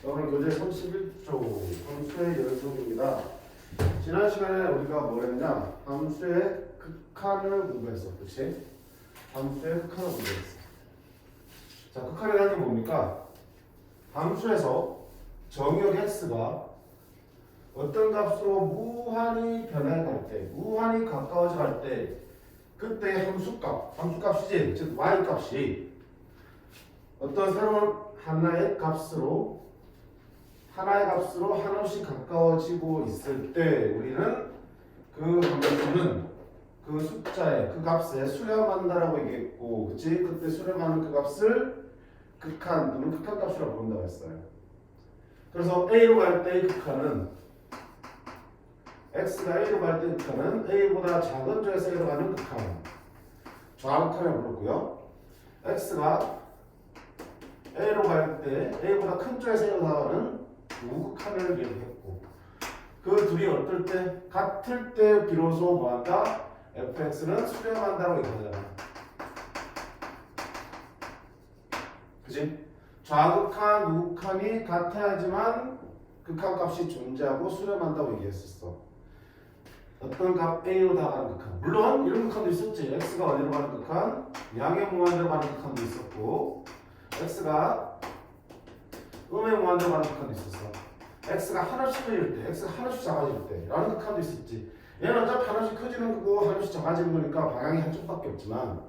오늘 교재 31조 함수의 연속입니다. 지난 시간에 우리가 뭐 했냐? 함수의 극한을 공부했어. 그치? 함수의 극한을 공부했어. 자, 극한이라는 게 뭡니까? 함수에서 정의역 x가 어떤 값으로 무한히 변해갈 때, 무한히 가까워져 갈 때, 그때 함수값이지, 즉 y값이 어떤 새로운 하나의 값으로 한없이 가까워지고 있을 때 우리는 그 함수는 그 숫자에 그 값에 수렴한다라고 얘기했고, 그치? 그때 수렴하는 그 값을 극한 또는 극한값이라고 부른다고 했어요. 그래서 A로 갈 때의 극한은 X가 A로 갈 때 극한은 A보다 작은 조에서 A로 가는 극한, 좌극한이라고 불렀고요. X가 A로 갈 때 A보다 큰 조에서 A로 나가는 우극한을 얘기했고, 그 둘이 어떨 때? 같을 때 비로소 뭐한다? fx는 수렴한다고 얘기하잖아. 그치? 좌극한, 우극한이 같아야지만 극한값이 존재하고 수렴한다고 얘기했었어. 어떤 값 A로 나가는 극한, 물론 이런 극한도 있었지. X가 어디로 가는 극한? 양의 무한대로 가는 극한도 있었고, X가 음의 무한대로 가는 극한도 있었어. X가 하나씩 커질 때, X가 하나씩 작아질 때 라는 극한도 있었지. 얘는 어차피 하나씩 커지는 거고 하나씩 작아지는 거니까 방향이 한쪽밖에 없지만,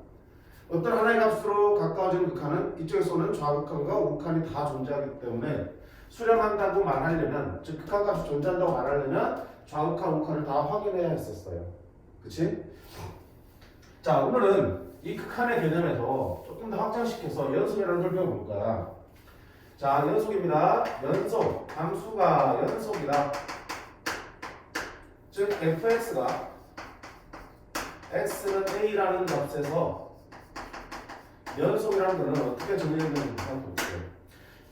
어떤 하나의 값으로 가까워지는 극한은 이쪽에서는 좌극한과 우극한이 다 존재하기 때문에 수렴한다고 말하려면, 즉 극한값이 존재한다고 말하려면 좌극한, 우극한을 다 확인해야 했었어요. 그치? 자, 오늘은 이 극한의 개념에서 조금 더 확장시켜서 연속이라는 걸 배워볼 거야. 자, 연속입니다. 연속. 함수가 연속이다. 즉 fx가 x는 a라는 값에서 연속이라는 것은 어떻게 정리되는지 살펴볼게요.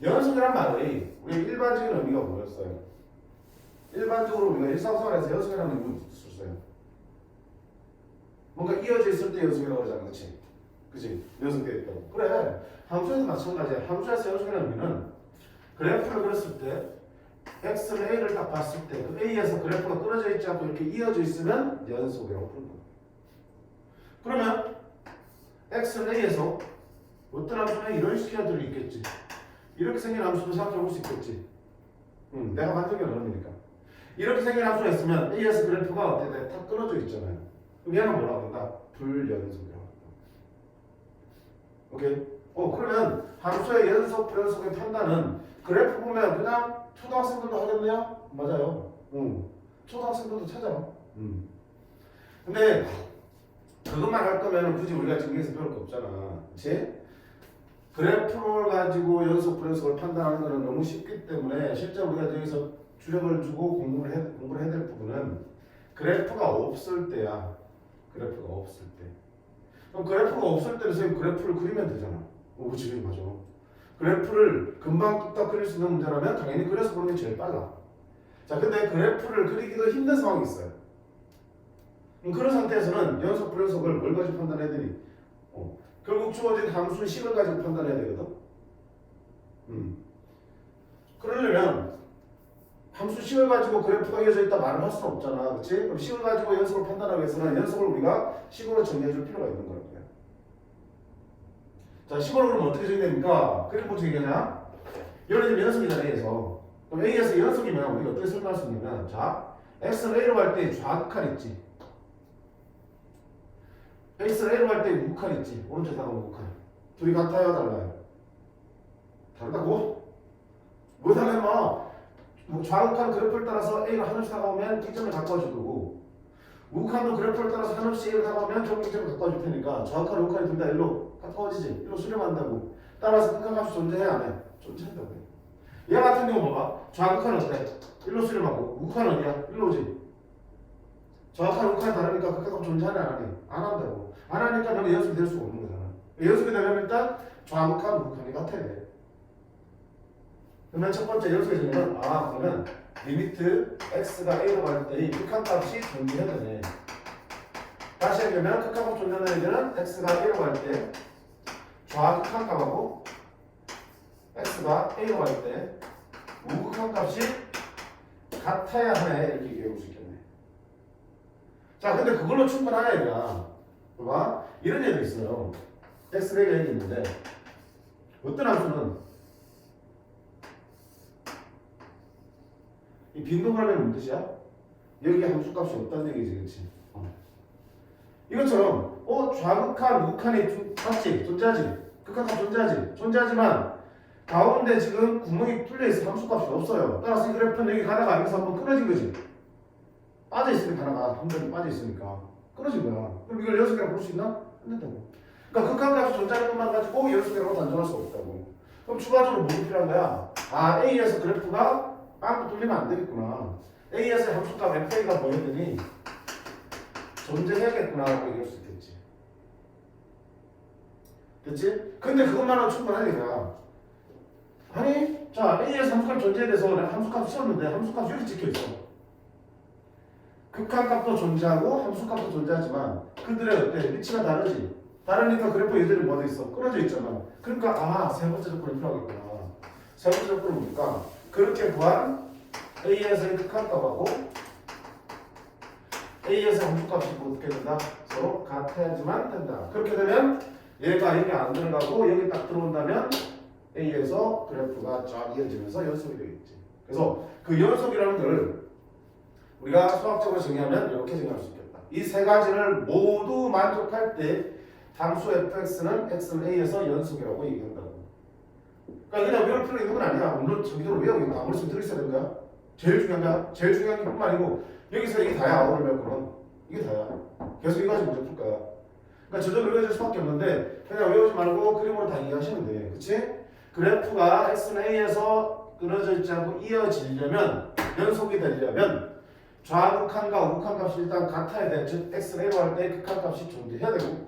연속이란 말이 우리 일반적인 의미가 뭐였어요? 일반적으로 우리가 일상생활에서 연속이라는 의미를 썼어요. 뭔가 이어져 있을 때 연속이라고 하잖아. 그치? 그치? 연속되어 있다고. 그래. 함수에서 마찬가지야. 함수에서 연속이라는 의미는 그래프를 그렸을 때 x는 a를 딱 봤을 때 그 a에서 그래프가 끊어져 있지 않고 이렇게 이어져 있으면 연속이라고 부른다. 그러면 x는 a에서 어떤 함수는 이런 식의 함수들이 있겠지. 이렇게 생긴 함수도 생각해 볼 수 있겠지. 내가 만든 게 그러니까. 이렇게 생긴 함수가 있으면 a에서 그래프가 어떻게 돼? 탁 끊어져 있잖아요. 그럼 얘는 뭐라고 한다? 불연속이라고 한다. 오케이? 그러면 함수의 연속, 불연속의 판단은 그래프 보면 그냥 초등학생들도 하겠네요? 맞아요. 초등학생들도 찾아. 근데 그것만 할 거면 굳이 우리가 지금 여기서 배울 거 없잖아. 그치? 그래프를 가지고 연속, 불연속을 판단하는 거는 너무 쉽기 때문에 실제 우리가 여기서 주력을 주고 공부를 해야 될 부분은 그래프가 없을 때야. 그래프가 없을 때. 그럼 그래프가 없을 때는 선생님 그래프를 그리면 되잖아. 그치, 맞아. 그래프를 금방 뚝딱 그릴 수 있는 문제라면 당연히 그려서 보는 게 제일 빨라. 자, 근데 그래프를 그리기도 힘든 상황이 있어요. 그런 상태에서는 연속, 불연속을 뭘 가지고 판단해야 되니? 결국 주어진 함수의 식을 가지고 판단해야 되거든. 그러려면 함수 식을 가지고 그래프가 이어져 있다 말을 할 수는 없잖아. 그치? 그럼 식을 가지고 연속을 판단하기 위해서는 연속을 우리가 식으로 정리해 줄 필요가 있는 거야. 자, 식으로 그러면 어떻게 정리됩니까? 그림 어떻게 되냐? 예를 들면 연속이잖아, A에서. 그럼 A에서 연속이면 우리가 어떻게 설명할 수 있냐면, 자, X는 A로 갈 때 좌극한 있지. X는 A로 갈 때 우극한 있지. 오른쪽에 다가온 우극한. 둘이 같아요, 달라요? 다르다고? 뭐 달라요? 뭐 좌극한 그래프를 따라서 A가 하늘씩 다가오면 기점을 가까워질 거고, 우극한도 그래프를 따라서 하늘씩 A로 다가오면 저 기점을 가까워질 테니까 좌극한, 우극한이 둘 다 일로 가까워지지. 일로 수렴한다고. 따라서 극한값이 존재해, 안 해? 존재한다고 해. 얘 같은 경우 봐봐. 좌극한은 어때? 일로 수렴하고, 우극한은 어디야? 일로 오지. 좌극한, 우극한이 다르니까 극한값 존재하네, 안 하니? 안 한다고. 안 하니까 너는 연속이 될 수가 없는 거잖아. 연속이 되려면 일단 좌극한, 우극한이 같아야 돼. 그러면 첫 번째 연속의 정의는 그러면 리미트 x가 a로 갈 때의 극한값이 존재해야 되네. 다시 하면 극한값 존재하는 얘기는 x가 a로 갈 때 좌극한 값하고 x가 a로 갈 때 우극한 값이 같아야 하네 이렇게 얘기해 볼 수 있겠네. 자 근데 그걸로 충분하냐 얘들아. 봐봐 이런 예도 있어요. x가 얘기 있는데 어떤 함수는 이 빈도하면 무슨 뜻이야? 여기에 함수값이 없다는 얘기지, 그렇지? 이것처럼 좌극한, 우극한이 맞지? 존재하지? 극한값 존재하지만 가운데 지금 구멍이 뚫려 있어 함수값이 없어요. 따라서 이 그래프는 여기 가다가 여기서 한번 끊어진 거지. 빠져 있으니까 하나가 한 점이 빠져 있으니까 끊어진 거야. 그럼 이걸 6개로 볼 수 있나? 안 된다고. 그러니까 극한값이 존재하는 것만 가지고 6개로 단정할 수 없다고. 그럼 추가적으로 뭐가 필요한 거야? A에서 그래프가 빵꾸 뚫리면 안 되겠구나. A에서 함수값 FA가 뭐였더니 존재해야겠구나 라고 얘기할 수 있겠지. 됐지? 근데 그것만은 충분하니까. 아니, 자, A에서 함수값 존재에 대해서 내가 함수값 씌웠는데 함수값 여기 찍혀있어. 극한값도 존재하고 함수값도 존재하지만 그들의 어때? 위치가 다르지? 다르니까 그래프 예전에 뭐가 돼 있어? 끊어져 있잖아. 그러니까 세 번째 조건이 필요하겠구나. 세 번째 조건은 뭡니까? 그렇게 구한 A에서의 극한값하고 A에서 함수값이 어떻게 된다? 서로 같아야지만 된다. 그렇게 되면 얘가 여기 안 들어가고 여기 딱 들어온다면 A에서 그래프가 쫙 이어지면서 연속이 되겠지. 그래서 그 연속이라는 걸 우리가 수학적으로 정의하면 이렇게 정의할 수 있겠다. 이 세 가지를 모두 만족할 때 함수 fx는 x는 a에서 연속이라고 얘기한다고. 그러니까 그냥 외울 필요 있는 건 아니야. 물론 저기대로 외우고 아무리 들어있어야 되는 거야. 제일 중요한 거야. 제일 중요한 게 뿐만 아니고 여기서 이게 다야. 오늘 배울 거는 이게 다야. 계속 이거 가지고 문제 풀 거야. 그러니까 저절로 외워질 수밖에 없는데 그냥 외우지 말고 그림으로 다 이해하시면 돼. 그치? 그래프가 x는 a에서 끊어져 있지 않고 이어지려면 연속이 되려면 좌극한과 우극한 값이 일단 같아야 돼. 즉 x는 a로 할 때 극한 값이 존재해야 되고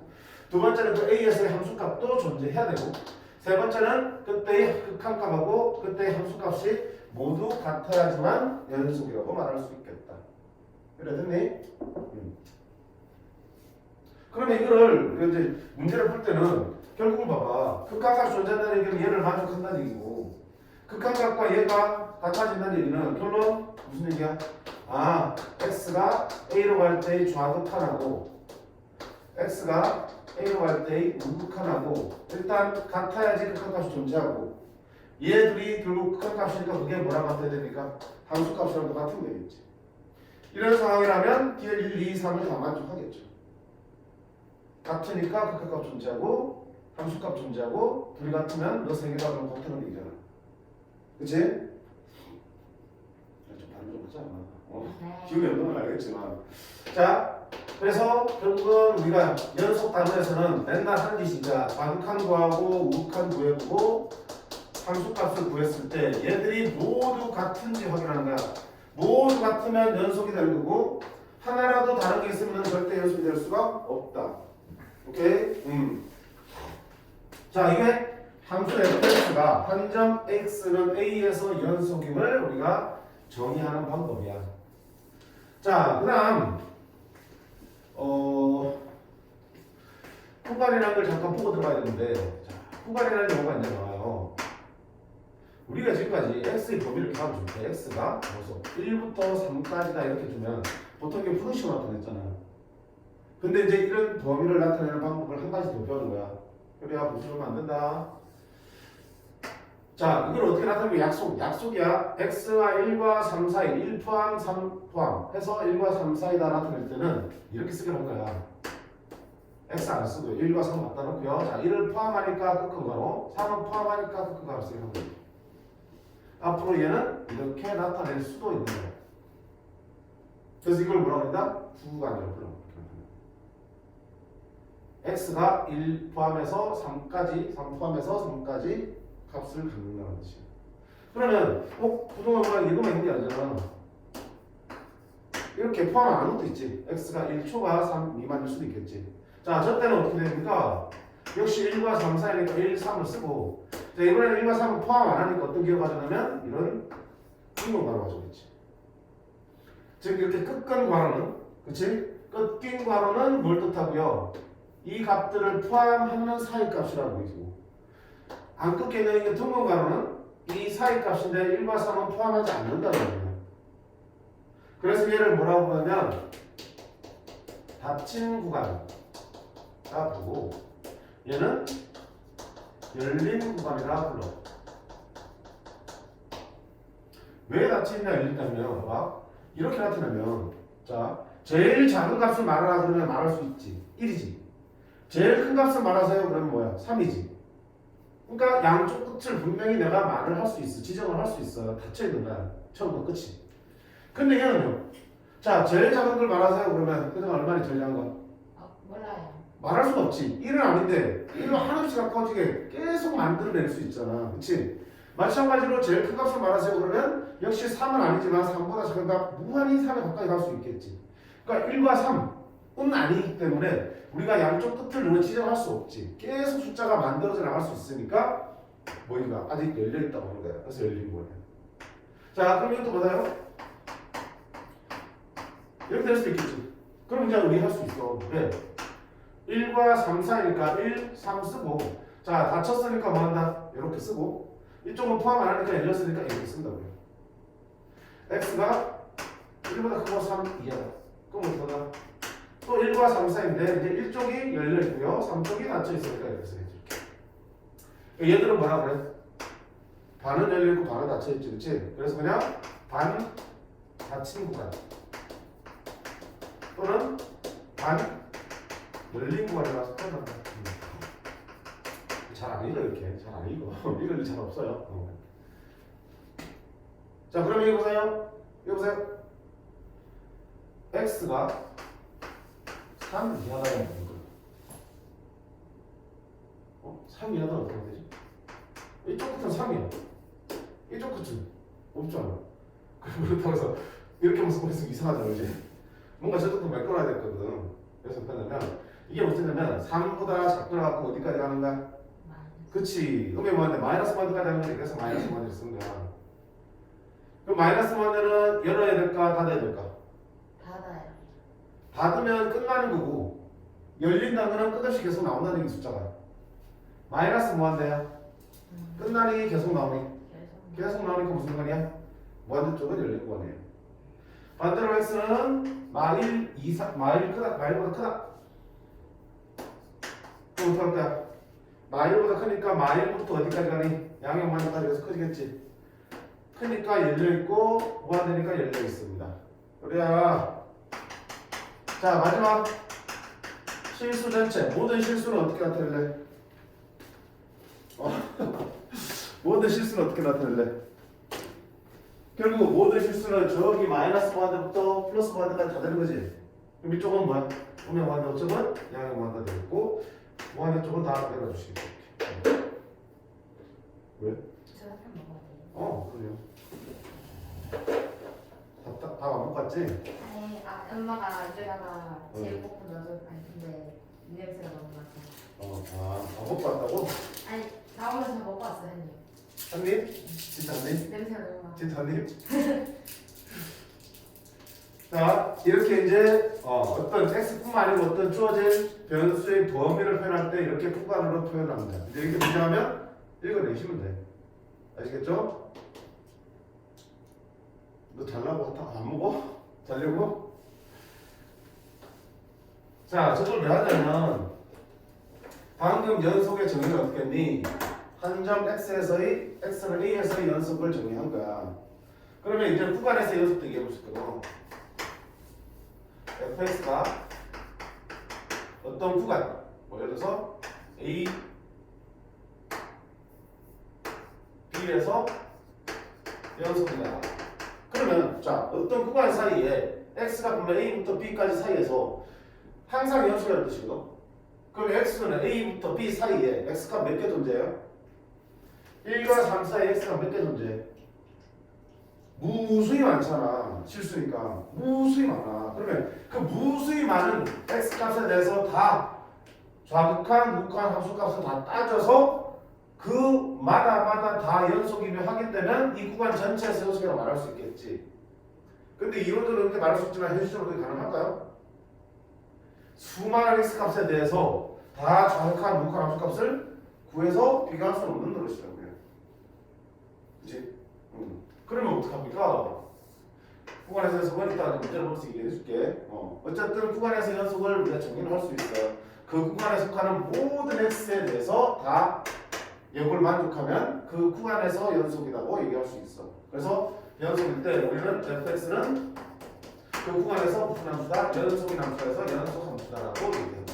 두 번째는 그 a에서의 함수값도 존재해야 되고 세 번째는 그때의 극한 값하고 그때의 함수값이 모두 같아야지만 연속이라고 말할 수 있겠다. 그래 됐니? 그러면 이거를 이제 문제를 풀 때는 결국은 봐봐. 극한값이 존재한다는 얘기는 얘를 만족한다는 얘기고 극한값과 얘가 같아진다는 얘기는 결론 무슨 얘기야? x가 a로 갈 때의 좌극한하고 x가 a로 갈 때의 우극한하고 일단 같아야지 극한값이 존재하고 얘들이 결국 극한값이니까 그게 뭐랑 같아야 됩니까? 함수값이랑 똑같은 거겠지. 이런 상황이라면 뒤에 1, 2, 3을 다 만족하겠죠. 같으니까 극한값 존재하고 함수값 존재하고 둘이 같으면 너 세 개가 그럼 같은 얘기잖아. 그치? 좀 다른 좀 하자. 기억이 없는 건 알겠지만 자 그래서 결국은 우리가 연속 단어에서는 맨날 하는 짓이 좌극한 구하고 우극한 구해보고 함수값을 구했을 때 얘들이 모두 같은지 확인하는 거야. 모두 같으면 연속이 되는 거고 하나라도 다른 게 있으면 절대 연속이 될 수가 없다. 오케이? 자 이게 함수 fx가 한 점 x는 a에서 연속임을 우리가 정의하는 방법이야. 자 그다음 후반이라는 걸 잠깐 보고 들어가야 되는데 자, 후반이라는 용어가 이제 나와요. 우리가 지금까지 x의 범위를 이렇게 하면 줄 때 x가 벌써 1부터 3까지다 이렇게 주면 보통 이게 푸른식으로 나타냈잖아. 근데 이제 이런 범위를 나타내는 방법을 한 가지 더 배우는 거야. 그래야 부수면 안 된다. 자, 이걸 어떻게 나타내면 약속이야. x와 1과 3 사이, 1 포함, 3 포함 해서 1과 3 사이다 나타낼 때는 이렇게 쓰기로 한 거야. x 안 쓰고 1과 3 갖다 놓고요. 자, 1을 포함하니까 끝끈가로, 3은 포함하니까 끝끈가로 쓰기로 한 거야. 앞으로 얘는 이렇게 나타낼 수도 있는 거야. 그래서 이걸 뭐라고 한다? 부관이라고 불러. x가 1 포함해서 3까지, 3 포함해서 3까지 값을 갖는다는 뜻이야. 그러면 부동호가 이거만 있는 게 아니잖아. 이렇게 포함 안 하는 것도 있지. x가 1초가 3 미만일 수도 있겠지. 자, 저 때는 어떻게 됩니까? 역시 1과 3 사이니까 1, 3을 쓰고 자, 이번에는 1과 3을 포함 안 하니까 어떤 기호 가져가면 이런 인공괄호 가져오겠지. 즉 이렇게 끝간 괄호는 그치? 끝긴 괄호는 뭘 뜻하고요? 이 값들을 포함하는 사이 값이라고 보이고 안 꺾여 있는 둥근 괄호는 이 사이 값인데 1과 3은 포함하지 않는다는 거예요. 그래서 얘를 뭐라고 하냐면 닫힌 구간이다 보고 얘는 열린 구간이라 불러. 왜 닫히냐 열린다면 봐. 이렇게 나타나면 자 제일 작은 값을 말하라 그러면 말할 수 있지 1이지. 제일 큰 값을 말하세요 그러면 뭐야 3이지. 그러니까 양쪽 끝을 분명히 내가 말을 할 수 있어. 지정을 할 수 있어. 닫혀있는 거야. 처음부터 끝이. 근데 얘는요. 자, 제일 작은 걸 말하세요. 그러면 그동안 얼마나 제일 작은 거? 몰라요. 말할 수가 없지. 1은 아닌데 1은 하나씩 가까워지게 계속 만들어낼 수 있잖아. 그치? 마찬가지로 제일 큰 값을 말하세요. 그러면 역시 3은 아니지만 3보다 작은 값 무한히 3에 가까이 갈 수 있겠지. 그러니까 1과 3은 아니기 때문에 우리가 양쪽 끝을 너무 지정할 수 없지. 계속 숫자가 만들어져 나갈 수 있으니까 뭐인가 아직 열려있다고 하는 거야. 그래서 열린 거야. 자 그럼 이것도 보세요. 이렇게 될 수도 있겠지. 그럼 이제 우리 할 수 있어. 왜? 1과 3 사이니까 1, 3 쓰고 자 닫혔으니까 뭐 한다? 이렇게 쓰고 이쪽은 포함 안 하니까 열렸으니까 이렇게 쓴다고요. x가 1보다 크고 3 이하다. 그럼 어떡하나? 또 1과 3 사이인데 이제 1쪽이 열려있고요 3쪽이 닫혀있으니까 이렇게 써야지. 이렇게. 얘들은 뭐라 그래? 반은 열려있고 반은 닫혀있지. 그치? 그래서 그냥 반 닫힌 구간 또는 반 열린 구간이라서 표현한다. 잘 안 읽어 이렇게. 잘 안 읽어. 읽을 일 잘 없어요. 자 그러면 이거 보세요. 이거 보세요. x가 3 이하다는 거예요. 3 이하다는 어떻게 되지? 이쪽 끝은 3이야. 이쪽 끝은 없잖아. 그렇다고 해서 이렇게 모습 보면 이상하잖아, 그지? 뭔가 저쪽도 메꿔놔야 될 거거든. 그래서 뭐냐면 이게 어쩌냐면 3보다 작더라고 어디까지 가는가? 그치. 그러면 뭐한데 마이너스 1까지 하는 거지. 그래서 마이너스 1을 쓴 거야. 그럼 마이너스 1은 열어야 될까? 닫아야 될까? 닫아요. 닫으면 끝나는 거고 열린다는 거는 끝없이 계속 나온다는 게 숫자가. 마이너스 뭐한대요? 끝나니 계속 나오니? 계속 나오니까 무슨 말이야? 무한대 쪽은 열린 구간이에요. 반대로 x는 마일 이상 마일 크다 마일보다 크다. 그럼 어떻게 할 거야? 마일보다 크니까 마일부터 어디까지 가니? 양형 마일까지 가서 커지겠지. 크니까 열려 있고 무한대니까 열려 있습니다. 그래야 자 마지막 실수 전체 모든 실수는 어떻게 나타낼래? 모든 실수는 어떻게 나타낼래? 결국 모든 실수는 저기 마이너스 무한대부터 플러스 무한대까지 다 되는 거지. 그럼 이쪽은 뭐야? 음영 무한대 쪽은 양형 무한대 되겠고 무한대 쪽은 다 내려주시고. 왜? 제가 좀 먹어야 돼요. 그래요. 밥 안 먹고 왔지? 아니, 엄마가 이쪽에다가 제육볶음 넣어서 아니 근데 냄새가 너무 나서. 안 먹고 왔다고? 아니 나오면서 먹고 왔어요 한 입. 한 입? 진짜 한 입? 냄새가 너무 나. 진짜 한 입? 자, 이렇게 이제 어떤 x뿐만 아니고 어떤 주어진 변수의 범위를 표현할 때 이렇게 구간으로 표현합니다. 이제 이렇게 문제하면 읽어내시면 돼. 아시겠죠? 너 잘나고 안 먹어? 자려고? 자, 저걸 왜 하냐면 방금 연속의 정의를 어떻게 했니? 한 점 x에서의 x는 a에서의 연속을 정의한 거야. 그러면 이제 구간에서 연속도 얘기해 볼 수 있거든. fx가 어떤 구간, 뭐 예를 들어서 a, b에서 연속이다. 그러면 자 어떤 구간 사이에 x가 보면 a부터 b까지 사이에서 항상 연속이라는 뜻이거든. 그럼 x는 a부터 b 사이에 x가 몇 개 존재해요? 1과 3 사이에 x가 몇 개 존재해? 무수히 많잖아. 실수니까 무수히 많아. 그러면 그 무수히 많은 x 값에 대해서 다 좌극한, 우극한 함수값을 다 따져서 그 마다 다 연속이며 하게 되면 이 구간 전체에서 연속이라고 말할 수 있겠지. 근데 이론적으로 이렇게 말할 수 있지만 현실적으로 그게 가능할까요? 수많은 x 값에 대해서 다 좌극한, 우극한 함수값을 구해서 비교할 수는 없는 노릇이라고요. 그러면 어떡합니까? 구간에서 연속은 이따 문제를 보면서 얘기해 줄게. 어쨌든 구간에서 연속을 우리가 정리를 할 수 있어요. 그 구간에 속하는 모든 x에 대해서 다 역을 만족하면 그 구간에서 연속이라고 얘기할 수 있어. 그래서 연속일 때 우리는 fx는 그 구간에서 무슨 함수다? 연속인 함수에서 연속 함수다라고 얘기해요.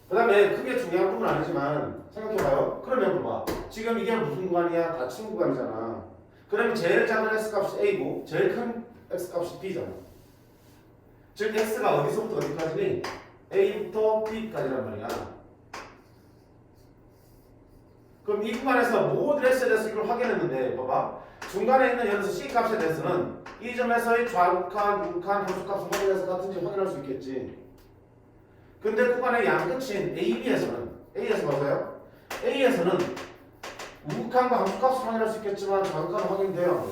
그 다음에 크게 중요한 부분은 아니지만 생각해봐요. 그러면 봐봐. 지금 이게 무슨 구간이야? 닫힌 구간이잖아. 그러면 제일 작은 x값이 a고 제일 큰 x값이 b잖아. 즉 x가 어디서부터 어디까지니? a부터 b까지란 말이야. 그럼 이 구간에서 모든 x에 대해서 이걸 확인했는데 봐봐. 중간에 있는 예를 들어서 c 값에 대해서는 이 점에서의 좌극한, 우극한 함수값은 확인해서 같은지 확인할 수 있겠지. 근데 구간의 양끝인 A에서 봐서요. A에서는 우극한과 함수값을 확인할 수 있겠지만 좌극한은 확인돼요.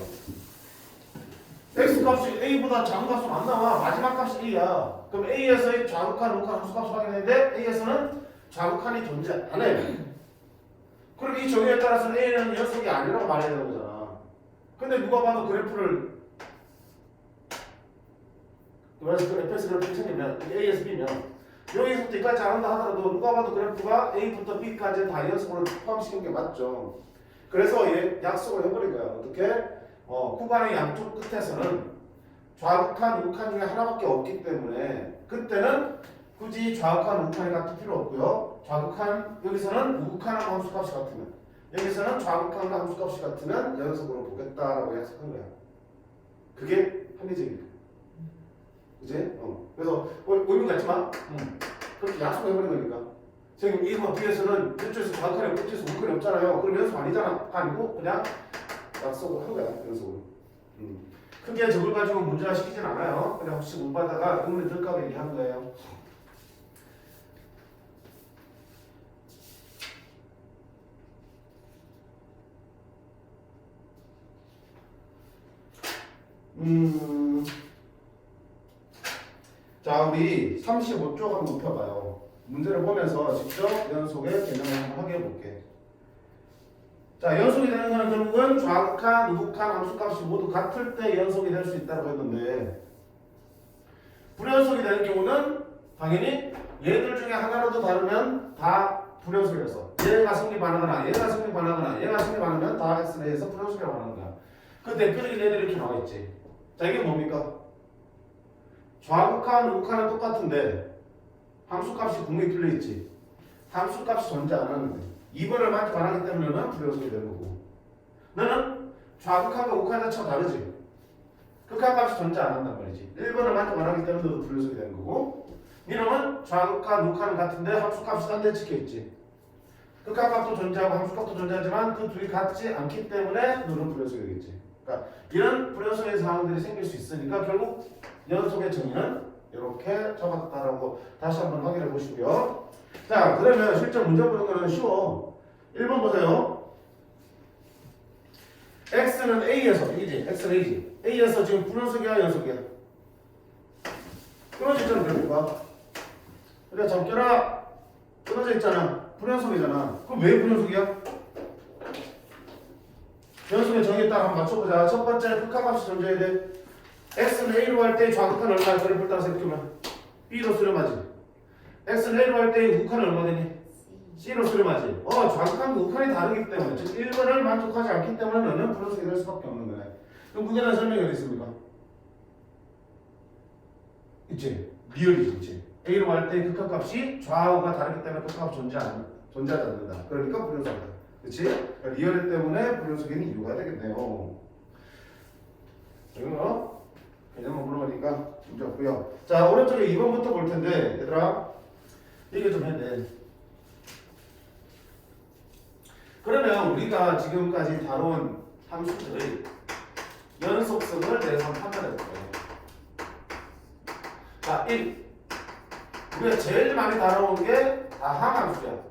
X값이 A보다 작은 값은 안 나와. 마지막 값이 A야. 그럼 A에서의 좌극한, 우극한 함수값을 확인했는데 A에서는 좌극한이 존재 안 해. 그럼 이 정의에 따라서는 A는 연속이 아니라고 말해야 되는 거잖아. 근데 누가 봐도 그래프를 그래서 그 fx 그래프를 챙기면 A에서 B면 여기서부터 여기까지 안 한다 하더라도 누가 봐도 그래프가 A부터 B까지 다 연속으로 포함시킨 게 맞죠. 그래서 얘 약속을 해버린 거야. 어떻게? 구간의 양쪽 끝에서는 좌극한, 우극한 중에 하나밖에 없기 때문에 그때는 굳이 좌극한, 우극한이 같을 필요 없고요. 좌극한, 여기서는 우극한하고 함수값이 같으면 여기서는 좌극한과 함수값이 같으면 연속으로 보겠다라고 약속한 거야. 그게 합리적이니까. 그지? 그래서 의미가 있지만 그렇게 약속해버린 거니까. 선생님 이거 뒤에서는 이쪽에서 좌극한이 없고 이쪽에서 우극한이 없잖아요. 그럼 연속 아니잖아. 아니고 그냥 약속을 한 거야. 연속으로. 크게 저걸 가지고 문제화 시키진 않아요. 그냥 혹시 못 받다가 의문이 들까봐 얘기한 거예요. 자, 우리 35쪽 한번 눕혀봐요. 문제를 보면서 직접 연속의 개념을 한번 확인해 볼게. 자, 연속이 되는 거는 결국은 좌극한, 우극한 함수값이 모두 같을 때 연속이 될 수 있다고 했는데 불연속이 되는 경우는 당연히 얘들 중에 하나라도 다르면 다 불연속이라서 얘가 성립반하거나 얘가 성립반하거나 얘가 성립반하면 다 x에 대해서 불연속이라고 하는 거야. 그 대표적인 애들이 이렇게 나와 있지. 자, 이게 뭡니까? 좌극한, 우극한은 똑같은데 함수값이 분명히 뚫려 있지. 함수값이 존재 안 하는데 2번을 맞지 반하기 때문에는 불연속이 되는 거고 너는 좌극한과 우극한 자체가 다르지. 극한값이 존재 안 한단 말이지. 1번을 맞지 반하기 때문에 너도 불연속이 되는 거고 니놈은 좌극한, 우극한은 같은데 함수값이 딴 데 찍혀 있지. 극한값도 존재하고 함수값도 존재하지만 그 둘이 같지 않기 때문에 너는 불연속이 되겠지. 그러니까 이런 불연속의 상황들이 생길 수 있으니까 결국 연속의 정의는 이렇게 적었다라고 다시 한번 확인해 보시고요. 자, 그러면 실제 문제 보는 거는 쉬워. 1번 보세요. x는 a에서 이지, x는 a지. a에서 지금 불연속이야, 연속이야? 끊어져 있잖아, 그래프가. 그래, 접겨라. 끊어져 있잖아. 불연속이잖아. 그럼 왜 불연속이야? 연속의 정의에 따라 한번 맞춰보자. 첫 번째, 극한값이 존재해야 돼. x는 a로 할 때 좌극한 얼마야? 그래프를 따라서 이렇게 하면 b로 수렴하지. x는 a로 할 때 우극한은 얼마 되니? c로 수렴하지. 좌극한과 우극한이 다르기 때문에 즉 1번을 만족하지 않기 때문에 너는 불연속이 될 수밖에 없는 거네. 그럼 그게 대한 설명이 어디 있습니까? 있지. 리얼이지. 있지. a로 할 때 극한값이 좌우가 다르기 때문에 극한값이 존재하지 않는다. 그러니까 불연속이다. 그렇지? 그러니까 리얼 때문에 불연속인 이유가 되겠네요. 이거 개념만 물어보니까 문제 없고요. 자, 오른쪽에 2번부터 볼 텐데 얘들아 얘기 좀 해야 돼. 그러면 우리가 지금까지 다룬 함수들의 연속성을 대해서 판단해 볼게요. 자, 1. 우리가 제일 많이 다뤄온 게 다항함수야.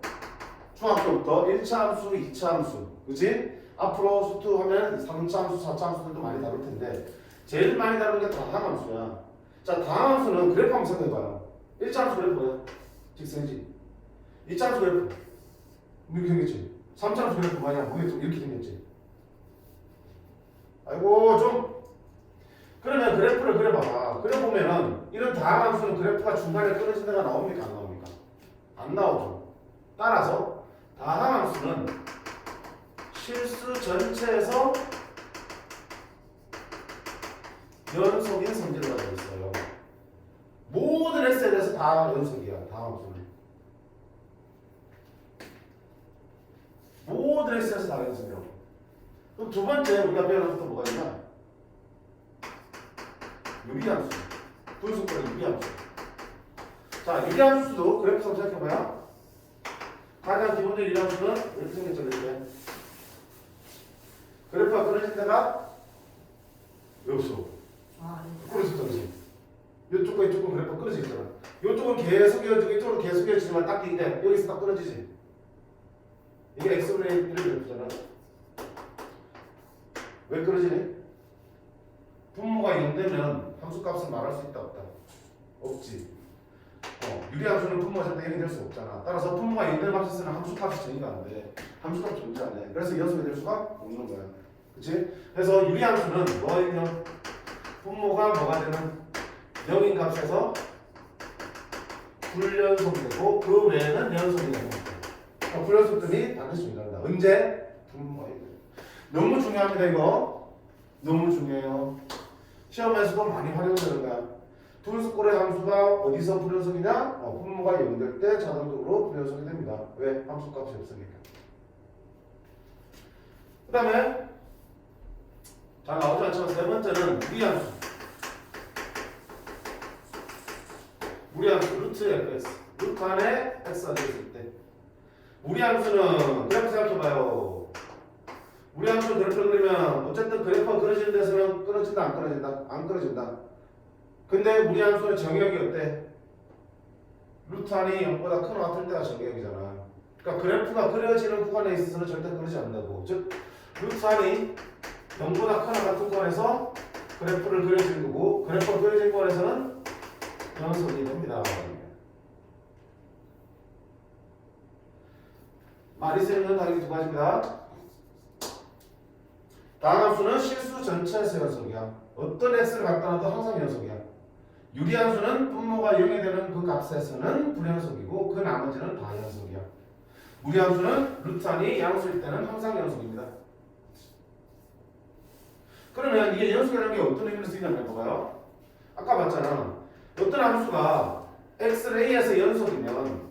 중학교부터 1차 함수, 2차 함수. 그치? 앞으로 수투하면 3차 함수, 4차 함수들도 많이 다룰 텐데 제일 많이 다루는 게 다항함수야. 자, 다항함수는 그래프 한번 생각해봐요. 1차 함수 그래프 뭐야? 직선이지. 2차 함수 그래프 이렇게 생겼지. 3차함수 그래프 뭐냐? 뭐게 좀 이렇게 생겼지. 아이고 좀 그러면 그래프를 그려봐봐. 그려보면은 이런 다함함수는 그래프가 중간에 끊어진 데가 나옵니까? 안 나옵니까? 안 나오죠. 따라서 다함함수는 실수 전체에서 연속인 성질을 가지고 있어요. 모든 x에 대해서 다 연속이야. 다함함수는 모든 x에서 다 연속이라고. 그럼 두 번째 우리가 배우는 것도 뭐가 있냐? 유리함수. 분수권의 유리함수. 자, 유리함수도 그래프 한번 생각해봐요. 가장 기본적인 유리함수는 이렇게 생겼죠, 이렇게. 그래프가 끊어진 데가 여기서. 끊어질 정지. 이쪽과 이쪽은 그래프가 끊어져 있잖아. 이쪽은 계속 이어지고 이쪽은 계속 이어지지만 딱 이게 여기서 딱 끊어지지. 이게 x분의 1 그래프잖아. 왜 끊어지니? 분모가 0되면 함수값은 말할 수 있다 없다? 없지. 유리함수는 분모가 절대 0이 될 수 없잖아. 따라서 분모가 0되는 값에서는 함수값이 정의가 안 돼. 함수값이 존재 안 돼. 그래서 연속이 될 수가 없는 거야. 그치? 그래서 유리함수는 뭐예요? 분모가 뭐가 되는 0인 값에서 불연속이 되고 그 외에는 연속이 되는 거야. 불연속들이 반드시 존재한다. 언제? 분모가 0. 너무 중요합니다 이거. 너무 중요해요. 시험에서도 많이 활용되는 거야. 분수꼴의 함수가 어디서 불연속이냐? 분모가 0될 때 자동적으로 불연속이 됩니다. 왜? 함수값이 없으니까. 그 다음에 잘 나오지 않지만 세 번째는 무리함수. 무리함수 루트 fx. 루트 안에 x가 들어있을 때. 무리함수는 그래프 생각해봐요. 무리함수 그래프를 그리면 어쨌든 그래프가 그려지는 데서는 끊어진다 안 끊어진다? 안 끊어진다. 근데 무리함수의 정의역이 어때? 루트 안이 0보다 크거나 같을 때가 정의역이잖아. 그러니까 그래프가 그려지는 구간에 있어서는 절대 끊어지지 않는다고. 즉 루트 안이 0보다 크거나 같은 구간에서 그래프를 그려지는 거고 그래프가 그려진 구간에서는 연속이 됩니다. 말이 쓰는 당연히 두 가지입니다. 다함수는 실수 전체에서 연속이야. 어떤 x를 갖다 놔도 항상 연속이야. 유리함수는 분모가 0이 되는 그 값에서는 불연속이고 그 나머지는 다 연속이야. 무리함수는 루트 안이 양수일 때는 항상 연속입니다. 그러면 이게 연속이라는 게 어떤 의미로 쓰이냐면 봐봐요. 아까 봤잖아. 어떤 함수가 x를 a에서 연속이면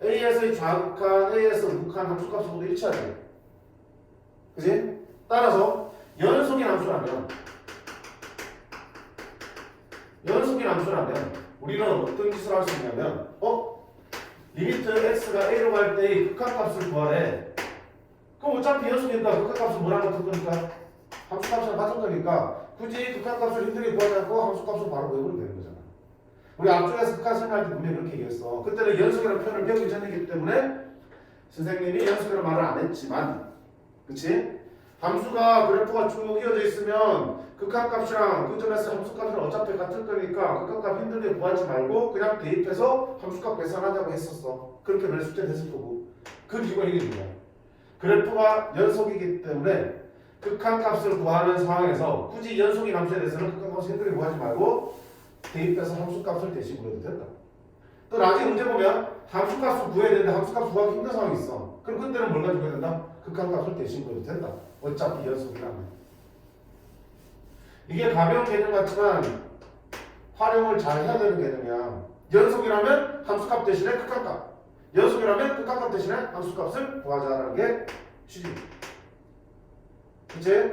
a에서의 좌극한, a에서 우극한 함수값이 모두 일치하지. 그지? 따라서 연속인 함수라면 우리는 어떤 짓을 할 수 있냐면 리미트 x가 a로 갈 때의 극한값을 구하래. 그럼 어차피 연속이니까 극한값은 뭐랑 같은 거니까 함수값이랑 같은 거니까 굳이 극한값을 힘들게 구하지 않고 함수값을 바로 구해버리면 되는 거잖아. 우리 앞쪽에서 극한 설명할 때 분명히 그렇게 얘기했어. 그때는 연속이라는 표현을 배우기 전이기 때문에 선생님이 연속이라는 말을 안 했지만 그치? 함수가 그래프가 쭉 이어져 있으면 극한값이랑 그 점에서 함수값이랑 어차피 같을 거니까 극한값 힘들게 구하지 말고 그냥 대입해서 함수값 계산하자고 했었어. 그렇게 몇 숙제 됐을 거고 그 이유가 이게 뭐야? 그래프가 연속이기 때문에 극한값을 구하는 상황에서 굳이 연속인 함수에 대해서는 극한값을 힘들게 구하지 말고 대입해서 함수값을 대신 구해도 된다. 또 나중에 문제 보면 함수값을 구해야 되는데 함수값을 구하기 힘든 상황이 있어. 그럼 그때는 뭘 가지고 해야 된다? 극한값을 대신 구해도 된다. 어차피 연속이라면. 이게 가벼운 개념 같지만 활용을 잘 해야 되는 개념이야. 연속이라면 함수값 대신에 극한값. 연속이라면 극한값 대신에 함수값을 구하자라는 게 취지. 그치?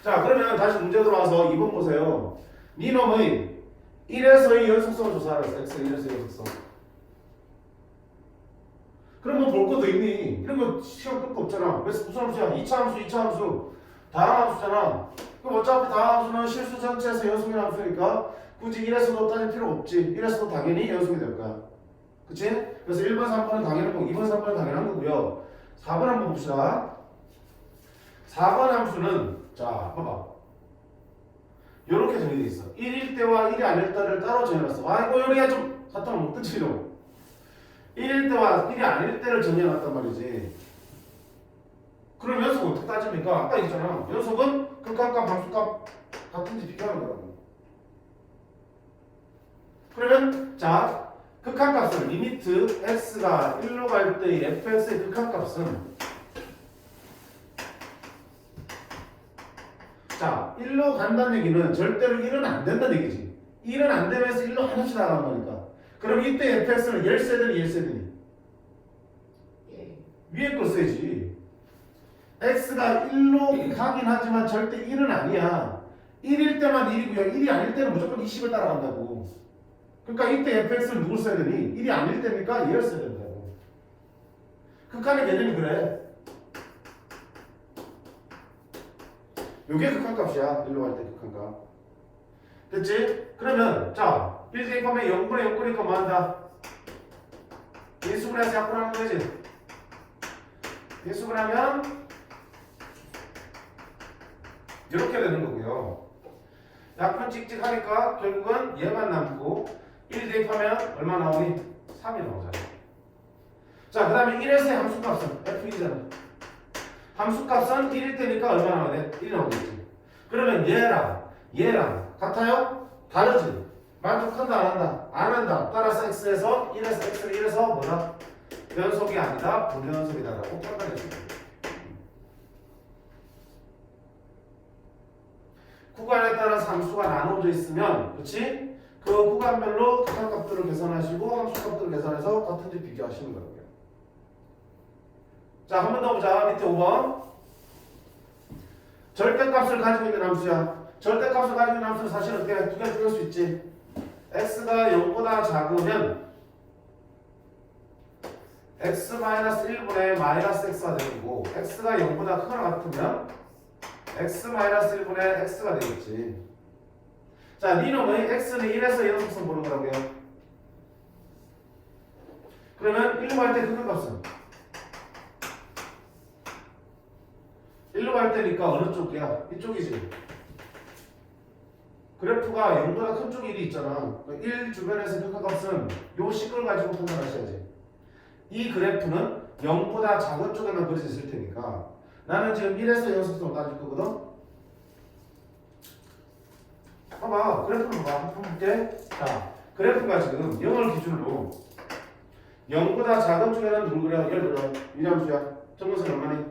자, 그러면 다시 문제 들어와서 2번 보세요. 니놈의 1에서의 연속성을 조사하라. x 1에서의 연속성. 그럼 뭐 볼 것도 있니? 이런 거 시험 끝도 없잖아. 왜 무슨 함수야? 2차 함수, 2차 함수. 다항 함수잖아. 그럼 어차피 다항 함수는 실수 전체에서 연속인 함수니까 굳이 1에서도 따질 필요 없지. 1에서도 당연히 연속이 될 거야. 그치? 그래서 1번, 3번은 당연한 거고 2번, 3번은 당연한 거고요. 4번 한번 봅시다. 4번 함수는 자, 봐봐. 요렇게 정의되어 있어. 1일 때와 1이 아닐 때를 따로 정해놨어. 아이고 요리가 좀 사탕을 못 던지려. 1일 때와 1이 아닐 때를 정해놨단 말이지. 그럼 연속은 어떻게 따집니까? 아까 얘기했잖아. 연속은 극한값, 함수값 같은지 비교하는 거라고. 그러면 자, 극한값은 리미트 x가 1로 갈 때의 fx의 극한값은 자, 1로 간다는 얘기는 절대로 1은 안 된다는 얘기지. 1은 안 되면서 1로 하나씩 나가는 거니까. 그럼 이때 fx는 열세든이 열세든이 예. 위에 거 써야지. x가 1로 가긴 하지만 절대 1은 아니야. 1일 때만 1이고요. 1이 아닐 때는 무조건 20을 따라간다고. 그러니까 이때 fx를 누굴 써야 되니? 1이 아닐 때니까 얘를 써야 된다고. 극한의 개념이 그래. 요게 극한값이야. 1로 갈 때 극한값. 됐지? 그러면 자 1 대입하면 0분의 0거니까 뭐 한다? 인수분해서 약분하는 거지. 인수분하면 이렇게 되는 거고요. 약분 찍찍하니까 결국은 얘만 남고 1 대입하면 얼마 나오니? 3이 나오잖아. 자, 그 다음에 1에서의 함수값은 f1이잖아. 함수값은 1일 때니까 얼마 나와야 돼? 1이 나오겠지. 그러면 얘랑 같아요? 다르지? 만족한다 안 한다? 안 한다. 따라서 x에서 1에서 x를 1에서 뭐다? 연속이 아니다. 불연속이다라고 판단해줍니다. 구간에 따라서 함수가 나눠져 있으면, 그렇지? 그 구간별로 극한값들을 계산하시고 함수값들을 계산해서 같은지 비교하시는 거예요. 자, 한 번 더 보자. 밑에 5번. 절대값을 가지고 있는 함수야. 절대값을 가지고 있는 함수는 사실 어떻게 두 개 줄일 수 있지? x가 0보다 작으면 x-1분의 -x가 되는 거고, x가 0보다 크거나 같으면 x-1분의 x가 되겠지. 자, 니놈의 x는 1에서 연속선 보는 거라고요. 그러면 1로 갈 때 극한값은 1로 갈 때니까 어느 쪽이야? 이쪽이지. 그래프가 0보다 큰 쪽이 1이 있잖아. 1 주변에서 극한값은 요 식을 가지고 판단하셔야지. 이 그래프는 0보다 작은 쪽에만 그려져 있을 테니까 나는 지금 1에서 연속선을 따질 거거든. 봐봐. 그래프를 봐봐. 한번 볼게. 자, 그래프가 지금 0을 기준으로 0보다 작은 쪽에는 누구 그려? 얘를 그려. 이함수야. 정근선 얼마니?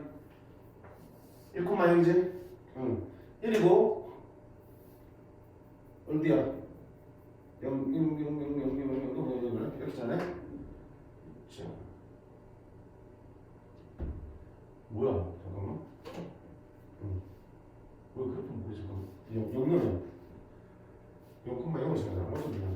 1,0이지? 응. 1이고 어디야? 0, 0, 0, 0, 0, 0, 0, 0, 0, 0, 이렇게 자네? 자. 뭐야? 잠깐만. 응. 왜 그래프 뭐지? 잠깐만. 0, 0,0을 생각하자. 무슨 소리야?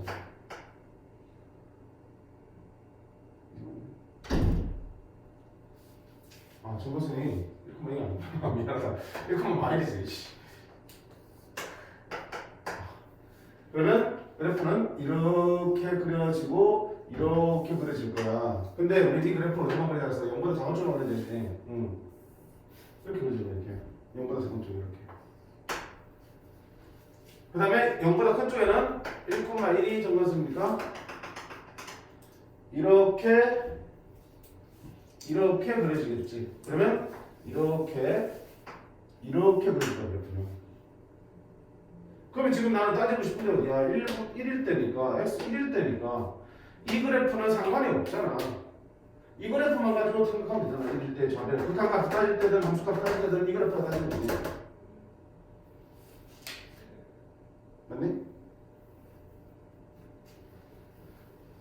아, 정선생이 1,0이 아니구나. 미안하다. 1,0이지. 그러면 그래프는 이렇게 그려지고 이렇게 그려질 거야. 근데 우리 이 그래프를 얼마나 그려졌어? 0보다 작은 쪽으로 그려졌지. 이렇게 그려져. 이렇게 0보다 작은 쪽 이렇게. 그 다음에 0보다 큰 쪽에는 1,1이 정도였습니까? 이렇게 그려지겠지. 그러면 이렇게 그려질 거야, 그래프는. 그러면 지금 나는 따지고 싶은 게 어디야? 1일 때니까, x 1일 때니까 이 그래프는 상관이 없잖아. 이 그래프만 가지고 생각하면 되잖아. 1일 때 좌변 극한값 따질 때든 함수값 따질 때든 이 그래프가 따지면 되지. 맞니?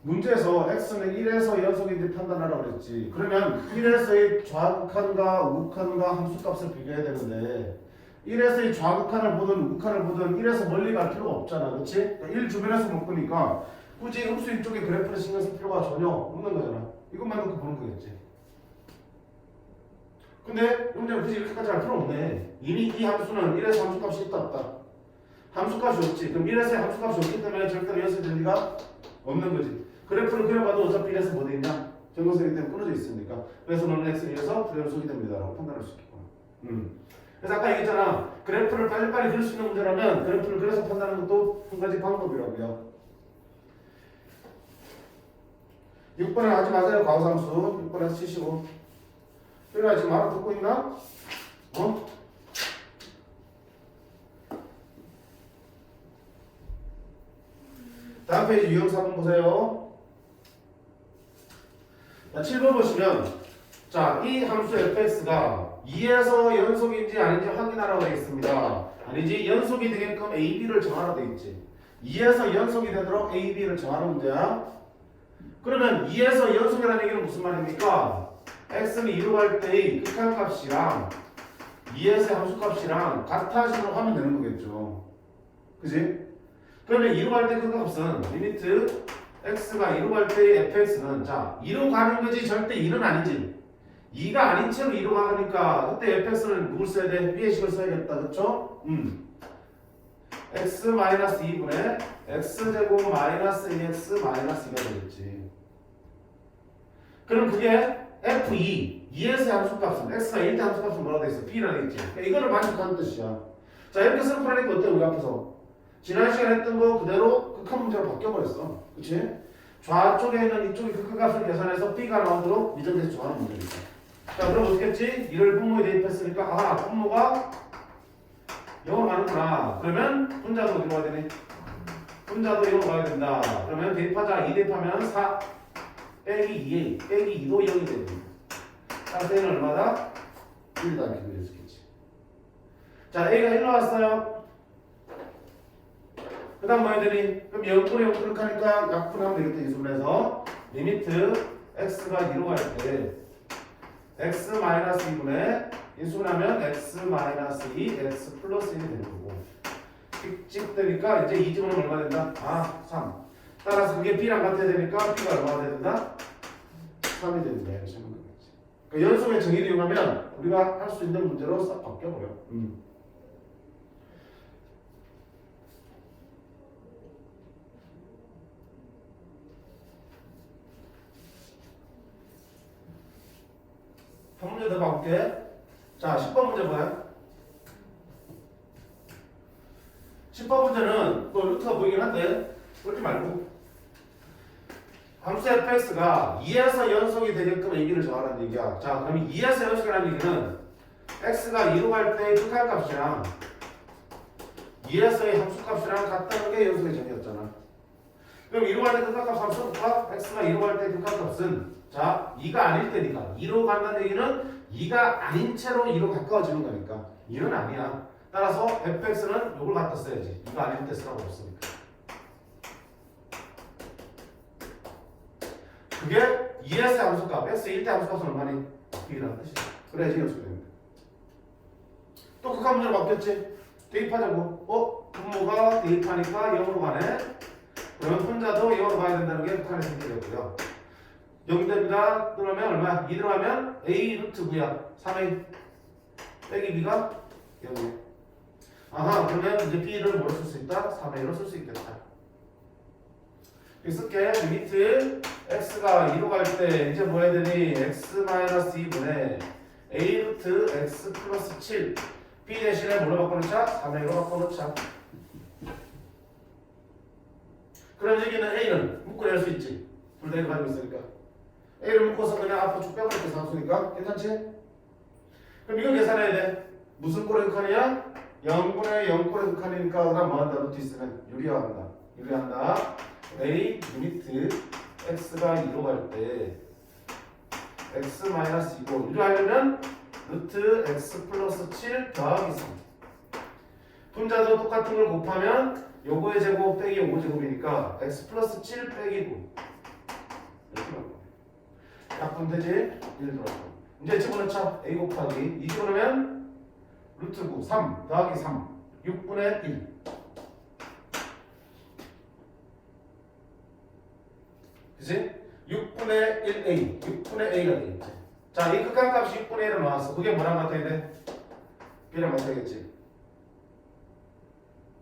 문제에서 x는 1에서 연속인지 판단하라고 그랬지. 그러면 1에서의 좌극한과 우극한과 함수값을 비교해야 되는데 1에서의 좌극한을 보든 우극한을 보든 1에서 멀리 갈 필요가 없잖아. 그렇지? 그러니까 1 주변에서 못 보니까 굳이 흡수인 쪽에 그래프를 신경 쓸 필요가 전혀 없는 거잖아. 이것만 놓고 보는 거겠지. 근데 문제는 굳이 이렇게까지 할 필요 없네. 이미 이 함수는 1에서 함수값이 있다 없다? 함수값이 없지. 그럼 1에서의 함수값이 없기 때문에 절대로 연습될 리가 없는 거지. 그래프를 그려봐도 어차피 1에서 뭐 돼 있냐? 정근선이기 때문에 끊어져 있으니까. 그래서 너는 x는 1에서 불연속이 됩니다. 라고 판단할 수 있겠구나. 그래서 아까 얘기했잖아. 그래프를 빨리빨리 그릴 수 있는 문제라면 그래프를 그려서 판단하는 것도 한 가지 방법이라고요. 6번은 하지 마세요. 과거함수 6번에서 치시고 필요하 지금 알아듣고 있나? 어? 다음 페이지 유형 4번 보세요. 자, 7번 보시면 자, 이 함수 fx가 2에서 연속인지 아닌지 확인하라고 되어 있습니다. 아니지, 연속이 되게끔 a, b를 정하라 되어 있지. 2에서 연속이 되도록 a, b를 정하는 문제야. 그러면 2에서 연속이라는 얘기는 무슨 말입니까? x는 2로 갈 때의 극한값이랑 2에서의 함수값이랑 같아지도록 하면 되는 거겠죠. 그지? 그러면 2로 갈 때 극한값은 리미트 x가 2로 갈 때의 fx는 자 2로 가는 거지 절대 1은 아니지. 2가 아닌 채로 2로 가니까 그때 fx는 누굴 써야 돼? 위의식을 써야겠다. 그쵸? x-2분의 x제곱 마이너스 2x 마이너스 2가 되겠지. 그럼 그게 f2 2에서의 함수값은 x가 1대 함수값은 뭐라고 돼 있어? b라 돼 있지. 그러니까 이거를 만족하는 뜻이야. 자 이렇게 쓰는 풀하니까 어때? 우리 앞에서 지난 시간에 했던 거 그대로 극한 문제로 바뀌어버렸어. 그치? 좌쪽에 있는 이쪽의 극한값을 계산해서 b가 나오도록 미정돼서 정하는 문제니까. 자 그럼 어떻게 했지? 1을 분모에 대입했으니까 아 분모가 0으로 가는구나. 그러면 분자도 어디로 가야 되니? 분자도 0으로 가야 된다. 그러면 대입하자. 2 대입하면 4 빼기 2에 빼기 2도 0이 됩니다. 따라서 A는 얼마다? 1다 이렇게 그려졌겠지. 자 A가 1 나왔어요. 그 다음 뭐 해야 되니? 그럼 0분의 0 하니까 약분하면 되겠다. 이수분해서 리미트 x가 2로 갈 때 x-2분의 인수분하면 x-2 x 플러스 1이 되는 거고 찍되니까 이제 2 집어넣으면 얼마 된다? 아 3. 따라서 그게 b랑 같아야 되니까 b가 얼마가 된다? 3이 된다. 이렇게 하면 되겠지. 그러니까 연속의 정의를 이용하면 우리가 할 수 있는 문제로 싹 바뀌어버려. 한 문제 더 봐볼게. 자, 10번 문제 봐요. 10번 문제는 또 루트가 보이긴 한데 그러지 말고 함수 fx가 2에서 연속이 되게끔 ab를 정하라는 얘기야. 자, 그럼 2에서 연속이라는 얘기는 x가 2로 갈 때의 극한값이랑 2에서의 함수값이랑 같다는 게 연속의 정의였잖아. 그럼 2로 갈 때 극한값 함수가 x가 2로 갈 때의 극한값은 자, 2가 아닐 때니까 2로 간다는 얘기는 2가 아닌 채로 2로 가까워지는 거니까 2는 아니야. 따라서 fx는 요걸 갖다 써야지. 2가 아닐 때 쓰라고 없으니까. 그게 2에서의 함수값, x 1대 함수값은 얼마니? b라는 뜻이야. 그래야지 연속이 됩니다. 또 극한 문제로 바뀌었지? 대입하자고. 분모가 대입하니까 0으로 가네. 그러면 분자도 0으로 가야 된다는 게 극한의 생기겠고요. 0 됩니다. 그러면 얼마? 2 들어가면 a 루트 9야. 3a 빼기 b가 0이야. 아하, 그러면 이제 b를 뭐로 쓸 수 있다? 3a로 쓸 수 있겠다. 여기 쓸게. 리미트 x가 2로 갈 때 이제 뭐 해야 되니? x-2분의 a 루트 x 플러스 7 b 대신에 뭘로 바꿔놓자? 3a로 바꿔놓자. 그럼 여기는 a는 묶어낼 수 있지. 둘 다 1을 가지고 있으니까. a를 묶어서 그냥 앞으로 쭉 빼버릴게 상수니까 괜찮지? 그럼 이걸 계산해야 돼. 무슨 꼴의 극한이야? 0분의 0꼴의 극한이니까 그다음 뭐한다? 루트 있으면 유리화한다. 유리한다. a 리미트 x가 2로 갈 때 x-2고 유리하려면 루트 x 플러스 7 더하기 3 분자도 똑같은 걸 곱하면 요거의 제곱 빼기 요거 제곱이니까 x 플러스 7 빼기 9 이렇게 나올 거야. 약분 되지? 1 들어가고 이제 집어넣자. a 곱하기 2 집어넣으면 루트 9 3 더하기 3 6분의 1 그치? 6분의 1a 6분의 a가 되겠지. 자, 이 극한값이 6분의 1로 나왔어. 그게 뭐랑 같아야 돼? b랑 같아야겠지.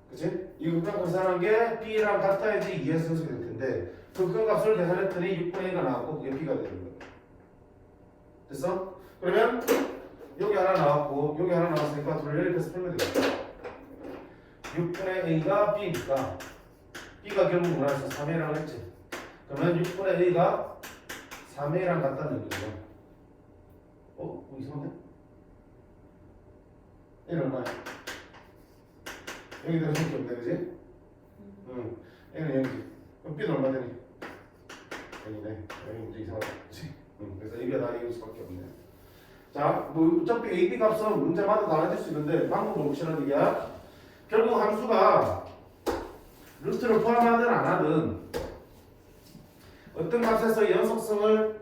그치? 이 극한값 계산한 게 b랑 같아야지 2에서 연속이 될 텐데 그 극한값을 계산했더니 6분의 1가 나왔고 그게 b가 되는 거야. 됐어? 그러면 여기 하나 나왔고 여기 하나 나왔으니까 둘을 연립해서 풀면 되겠다. 6분의 a가 b니까 b가 결국 뭐라 했어? 3a라고 했지. 그러면 6분의 a가 3a랑 같다는 얘기죠. 이상한데? N은 얼마야? 여기 대할 수밖에 없네, 그지? 응. N은 0이지. 그럼 B는 얼마 되니? 0이네. 여기 문제 이상하다. 그치? 응. 그래서 A가 다 A일 수밖에 없네. 자, 뭐 어차피 A, B 값은 문제마다 달라질 수 있는데 방법을 봅시라는 얘기야. 결국 함수가 루트를 포함하든 안 하든 어떤 값에서 연속성을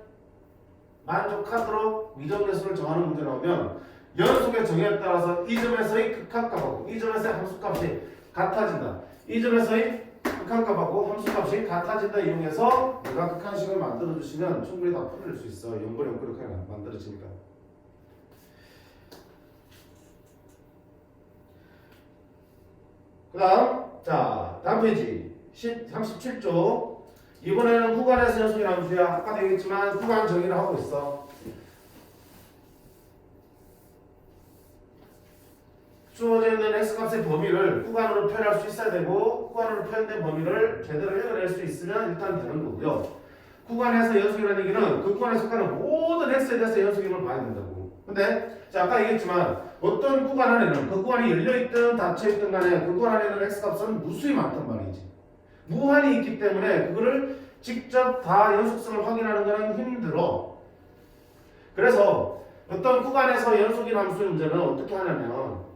만족하도록 위정계수를 정하는 문제 나오면 연속의 정의에 따라서 이 점에서의 극한값하고 이 점에서의 함수값이 같아진다. 이 점에서의 극한값하고 함수값이 같아진다 이용해서 내가 극한식을 만들어주시면 충분히 다 풀릴 수 있어. 연거리 그렇게 만들어지니까. 그 다음 페이지 37쪽. 이번에는 구간에서 연속이 함수야. 아까도 얘기했지만 구간 정의를 하고 있어. 주어져 있는 x값의 범위를 구간으로 표현할 수 있어야 되고 구간으로 표현된 범위를 제대로 읽어낼 수 있으면 일단 되는 거고요. 구간에서 연속이라는 얘기는 그 구간에 속하는 모든 x에 대해서 연속임을 봐야 된다고. 근데 자 아까 얘기했지만 어떤 구간 안에는 그 구간이 열려있든 닫혀있든 간에 그 구간 안에는 x값은 무수히 많단 말이지. 무한이 있기 때문에 그거를 직접 다 연속성을 확인하는 것은 힘들어. 그래서 어떤 구간에서 연속인 함수의 문제는 어떻게 하냐면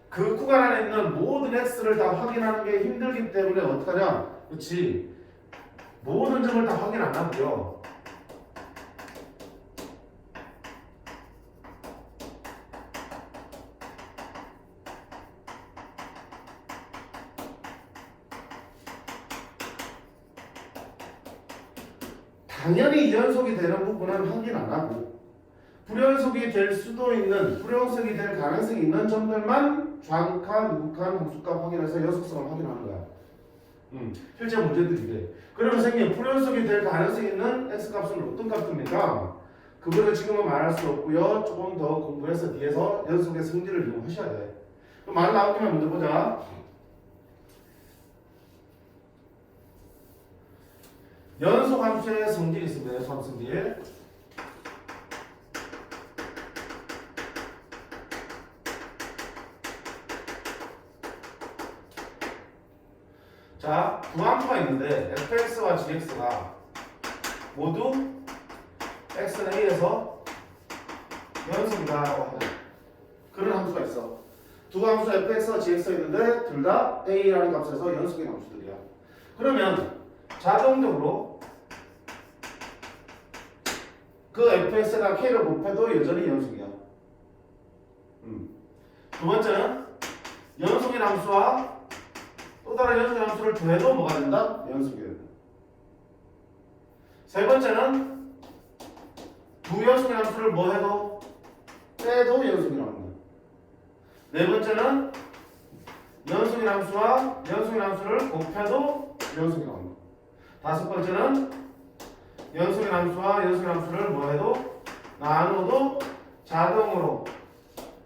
그 구간 안에 있는 모든 x를 다 확인하는 게 힘들기 때문에 어떡하냐? 그렇지. 모든 점을 다 확인 안 하고요. 당연히 연속이 되는 부분은 확인 안 하고 불연속이 될 수도 있는, 불연속이 될 가능성이 있는 점들만 좌극한, 우극한 함수값 확인해서 연속성을 확인하는 거야. 실제 문제들이 이래. 그러면 선생님, 불연속이 될 가능성이 있는 x값은 어떤 값입니까? 그거를 지금은 말할 수 없고요. 조금 더 공부해서 뒤에서 연속의 성질을 이용하셔야 돼. 그럼 말 나오기만 먼저 보자. 연속 함수의 성질이 있습니다. 연속 함수 성질. 자, 두 함수가 있는데 fx와 gx가 모두 x는 a에서 연속이다라고 하는 그런 함수가 있어. 두 함수 fx와 gx가 있는데 둘 다 a라는 값에서 연속인 함수들이야. 그러면 자동적으로 그 fx가 k를 곱해도 여전히 연속이야. 두 번째는 연속인 함수와 또 다른 연속인 함수를 더해도 뭐가 된다? 연속이 된다. 세 번째는 두 연속인 함수를 뭐 해도 빼도 연속이 나온다. 네 번째는 연속인 함수와 연속인 함수를 곱해도 연속이 나온다. 다섯 번째는 연속인 함수와 연속인 함수를 뭐 해도 나누어도 자동으로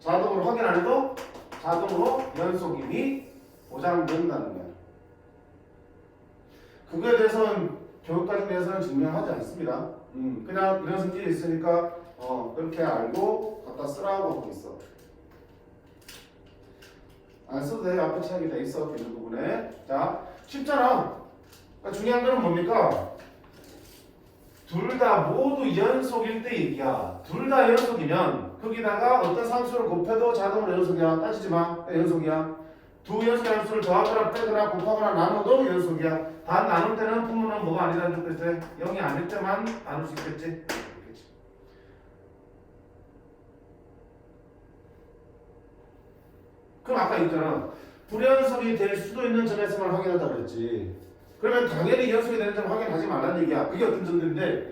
확인 안 해도 자동으로 연속임이 보장된다는 거야. 그거에 대해서는 교육과정에서는 증명하지 않습니다. 그냥 이런 성질이 있으니까 그렇게 알고 갖다 쓰라고 하고 있어. 안 써도 돼. 앞에 책이 돼 있어. 그 부분에. 자, 쉽잖아. 그러니까 중요한 거는 뭡니까? 둘 다 모두 연속일 때 얘기야. 둘 다 연속이면 거기다가 어떤 상수를 곱해도 자동으로 연속이야. 따지지 마. 연속이야. 두 연속 함수를 더하거나 빼거나 곱하거나 나눠도 연속이야. 다 나눌 때는 분모는 뭐가 아니라는 뜻이 돼. 0이 아닐 때만 나눌 수 있겠지. 그럼 아까 있잖아. 불연속이 될 수도 있는 점에서만 확인하자고 그랬지. 그러면 당연히 연속이 되는 점 확인하지 말라는 얘기야. 그게 어떤 점들인데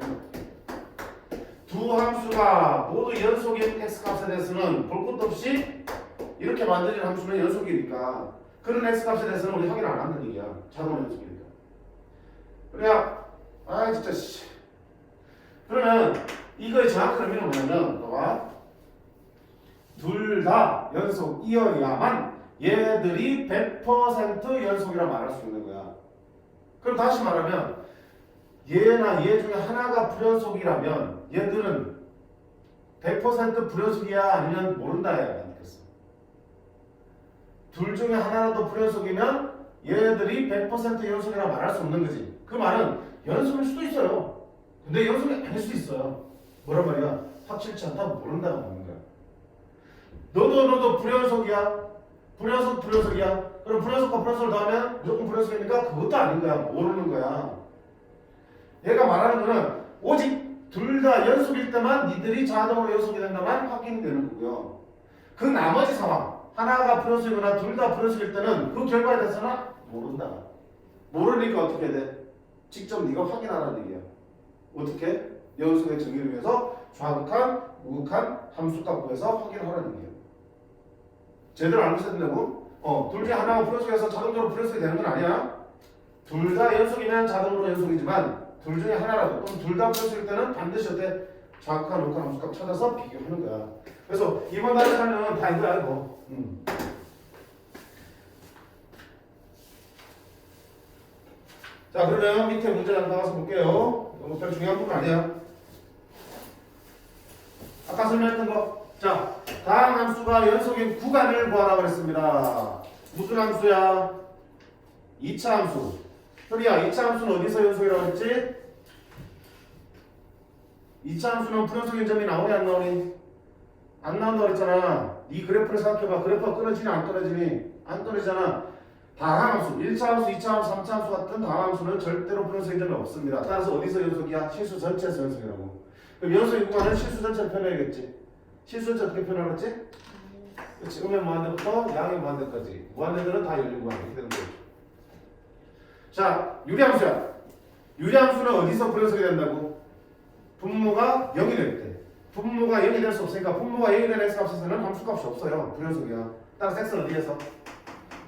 두 함수가 모두 연속인 x값에 대해서는 볼 것도 없이 이렇게 만들어진 함수는 연속이니까 그런 x값에 대해서는 우리 확인 안 한다는 얘기야. 자동 연속이니까. 그래야 진짜 씨. 그러면 이거의 정확한 의미는 뭐냐면 봐봐. 둘 다 연속이어야만 얘들이 100% 연속이라 말할 수 있는 거야. 그럼 다시 말하면 얘나 얘 중에 하나가 불연속이라면 얘들은 100% 불연속이야 아니면 모른다야 느꼈어. 둘 중에 하나라도 불연속이면 얘네들이 100% 연속이라 말할 수 없는 거지. 그 말은 연속일 수도 있어요. 근데 연속이 아닐 수도 있어요. 뭐란 말이야? 확실치 않다고 모른다고 하는 거야. 너도 불연속이야. 불연속이야. 그럼 불연속과 불연속을 더하면 무조건 불연속이니까 그것도 아닌 거야. 모르는 거야. 얘가 말하는 거는 오직 둘 다 연속일 때만 니들이 자동으로 연속이 된다만 확인되는 거고요. 그 나머지 상황 하나가 불연속이거나 둘 다 불연속일 때는 그 결과에 대해서는 모른다. 모르니까 어떻게 돼? 직접 네가 확인하라는 얘기야. 어떻게? 연속의 정의를 위해서 좌극한, 우극한 함수값 구해서 확인하라는 얘기야. 제대로 알고 있어야 된다고? 둘 중에 하나가 불연속해서 자동적으로 불연속이 되는 건 아니야. 둘 다 연속이면 자동으로 연속이지만 둘 중에 하나라도 또는 둘 다 불연속일 때는 반드시 어때? 좌극한, 우극한 함수값 찾아서 비교하는 거야. 그래서 이번 단계는 다 이거야 이거. 자 그러면 밑에 문제 잠깐 가서 볼게요. 너무 별 중요한 부분 아니야. 아까 설명했던 거. 자 다음 함수가 연속인 구간을 구하라고 그랬습니다. 무슨 함수야? 2차 함수. 소리야 2차 함수는 어디서 연속이라고 했지? 2차 함수는 불연속인 점이 나오니 안 나오니? 안 나온다고 그랬잖아. 네 그래프를 생각해봐. 그래프가 끊어지니 안 끊어지니? 안 끊어지잖아. 다항 함수, 1차 함수, 2차 함수, 3차 함수 같은 다항 함수는 절대로 불연속인 점이 없습니다. 따라서 어디서 연속이야? 실수 전체에서 연속이라고. 그럼 연속인 구간은 실수 전체를 표현해야겠지. 실수 전체 어떻게 표현하겠지? 그렇지. 음의 무한대부터 양의 무한대까지. 무한대들은 다 열린 구간 이렇게 되는 거죠. 자, 유리함수야. 유리함수는 어디서 불연속이 된다고? 분모가 0이 될 때. 분모가 0이 될 수 없으니까 분모가 0이 되는 x값에서는 함수값이 없어요. 불연속이야. 따라서 x는 어디에서?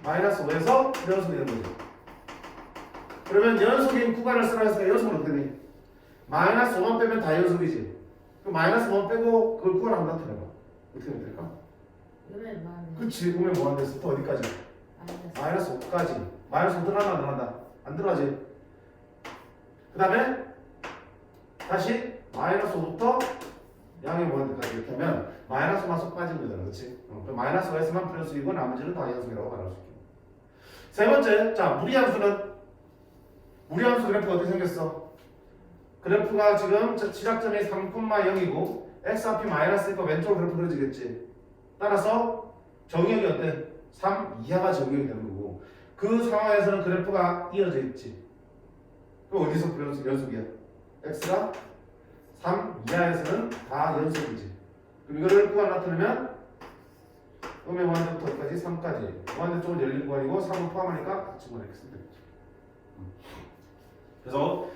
마이너스 5에서 불연속이 되는 거죠. 그러면 연속인 구간을 쓰라 했으니까 연속은 어떻게 되니? 마이너스 5만 빼면 다 연속이지. 그 마이너스 5만 빼고 그걸 구간 한번 나타내봐. 어떻게 하면 될까? 음의 무한대. 그치. 음의 무한대에서부터 어디까지? 마이너스 5까지. 마이너스 5 들어간다 안 들어간다? 안 들어가지. 그 다음에 다시 마이너스 5부터 양의 무한대까지 이렇게 하면 마이너스만 쏙 빠진 거잖아. 그치? 그럼 마이너스 5에서만 불연속이고 나머지는 다 연속이라고 말할 수 있게. 세 번째, 자 무리함수는 무리함수 그래프가 어떻게 생겼어? 그래프가 지금 시작점이 3,0이고 x 앞이 마이너스니까 왼쪽으로 그래프 그려지겠지. 따라서 정의역이 어때? 3 이하가 정의역이 되는 거고 그 상황에서는 그래프가 이어져 있지. 그럼 어디서 연속이야? x가 3 이하에서는 다 연속이지. 그럼 이거를 구간 나타내면 음의 무한대부터 어디까지? 3까지. 무한대 쪽은 열린 구간이고 3을 포함하니까 같이 이렇게 쓰면 되겠죠. 그래서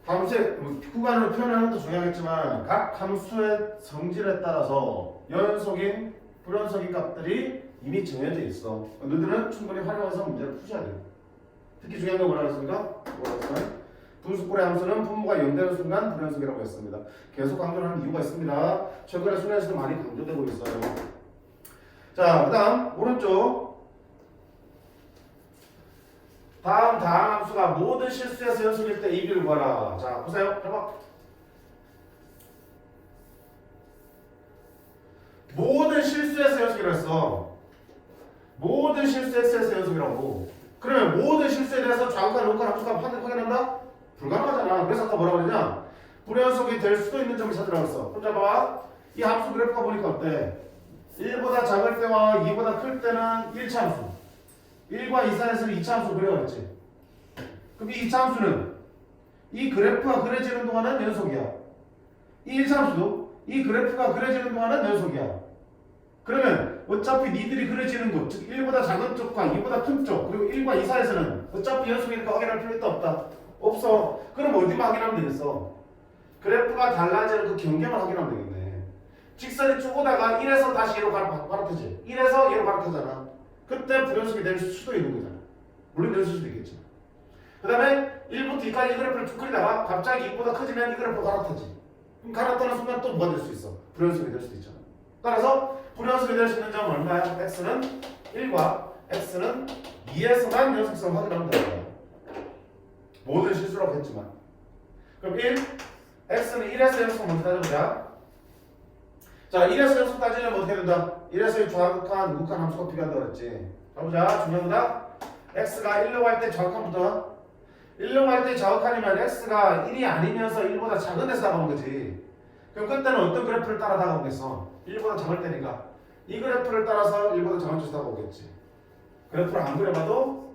함수의 구간을 표현하는 것도 중요하겠지만 각 함수의 성질에 따라서 연속인, 불연속인 값들이 이미 정해져 있어. 너희들은 충분히 활용해서 문제를 푸셔야 돼요. 특히 중요한 건 뭐라고 했습니까? 분수꼴의 함수는 분모가 0되는 순간 불연속이라고 했습니다. 계속 강조하는 이유가 있습니다. 최근에 수능에서도 많이 강조되고 있어요. 자, 그 다음 오른쪽 다음 다항 함수가 모든 실수에서 연속일 때 AB를 구하라. 자, 보세요. 해봐. 모든 실수에서 연속이라고 했어. 모든 실수에서 연속이라고. 그러면 모든 실수에 대해서 좌극한, 우극한 함수값 확인한다? 불가능하잖아. 그래서 아까 뭐라고 그러냐? 불연속이 될 수도 있는 점을 찾으라고 했어. 그럼 봐봐. 이 함수 그래프가 보니까 어때? 1보다 작을 때와 2보다 클 때는 1차 함수. 1과 2 사이에서는 2차 함수 그려왔지. 그럼 이 2차 함수는 이 그래프가 그려지는 동안은 연속이야. 이 1차 함수도 이 그래프가 그려지는 동안은 연속이야. 그러면 어차피 니들이 그려지는 곳, 즉 1보다 작은 쪽과 2보다 큰 쪽, 그리고 1과 2 사이에서는 어차피 연속이니까 확인할 필요도 없다. 없어. 그럼 어디만 확인하면 되겠어? 그래프가 달라지는 그 경계만 확인하면 되겠네. 직선이 쭉 오다가 1에서 다시 1로 갈아타지. 1에서 1로 갈아타잖아. 그때 불연속이 될 수도 있는 거잖아. 물론 될 수도 있겠지. 그 다음에 1부터 2까지 이 그래프를 쭉 그리다가 갑자기 2보다 커지면 이 그래프가 갈아타지. 그럼 갈아타는 순간 또 뭐가 될 수 있어? 불연속이 될 수도 있잖아. 따라서 불연속이 될 수 있는 점은 얼마야? x는 1과 x는 2에서만 연속성을 확인하면 되는 거야. 모든 실수라고 했지만. 그럼 1, x는 1에서 연속성 먼저 따져보자. 자, 1에서 연속 따지려면 어떻게 된다? 1에서 좌극한 우극한 함수가 필요한다 그랬지. 자, 보자. 중요한 거다. x가 1로 갈 때 좌극한부터 1로 갈 때 좌극한이면 x가 1이 아니면서 1보다 작은 데서 다가온 거지. 그럼 그때는 어떤 그래프를 따라 다가오겠어? 1보다 작을 때니까 이 그래프를 따라서 1보다 작은 데서 다가오겠지. 그래프를 안 그려봐도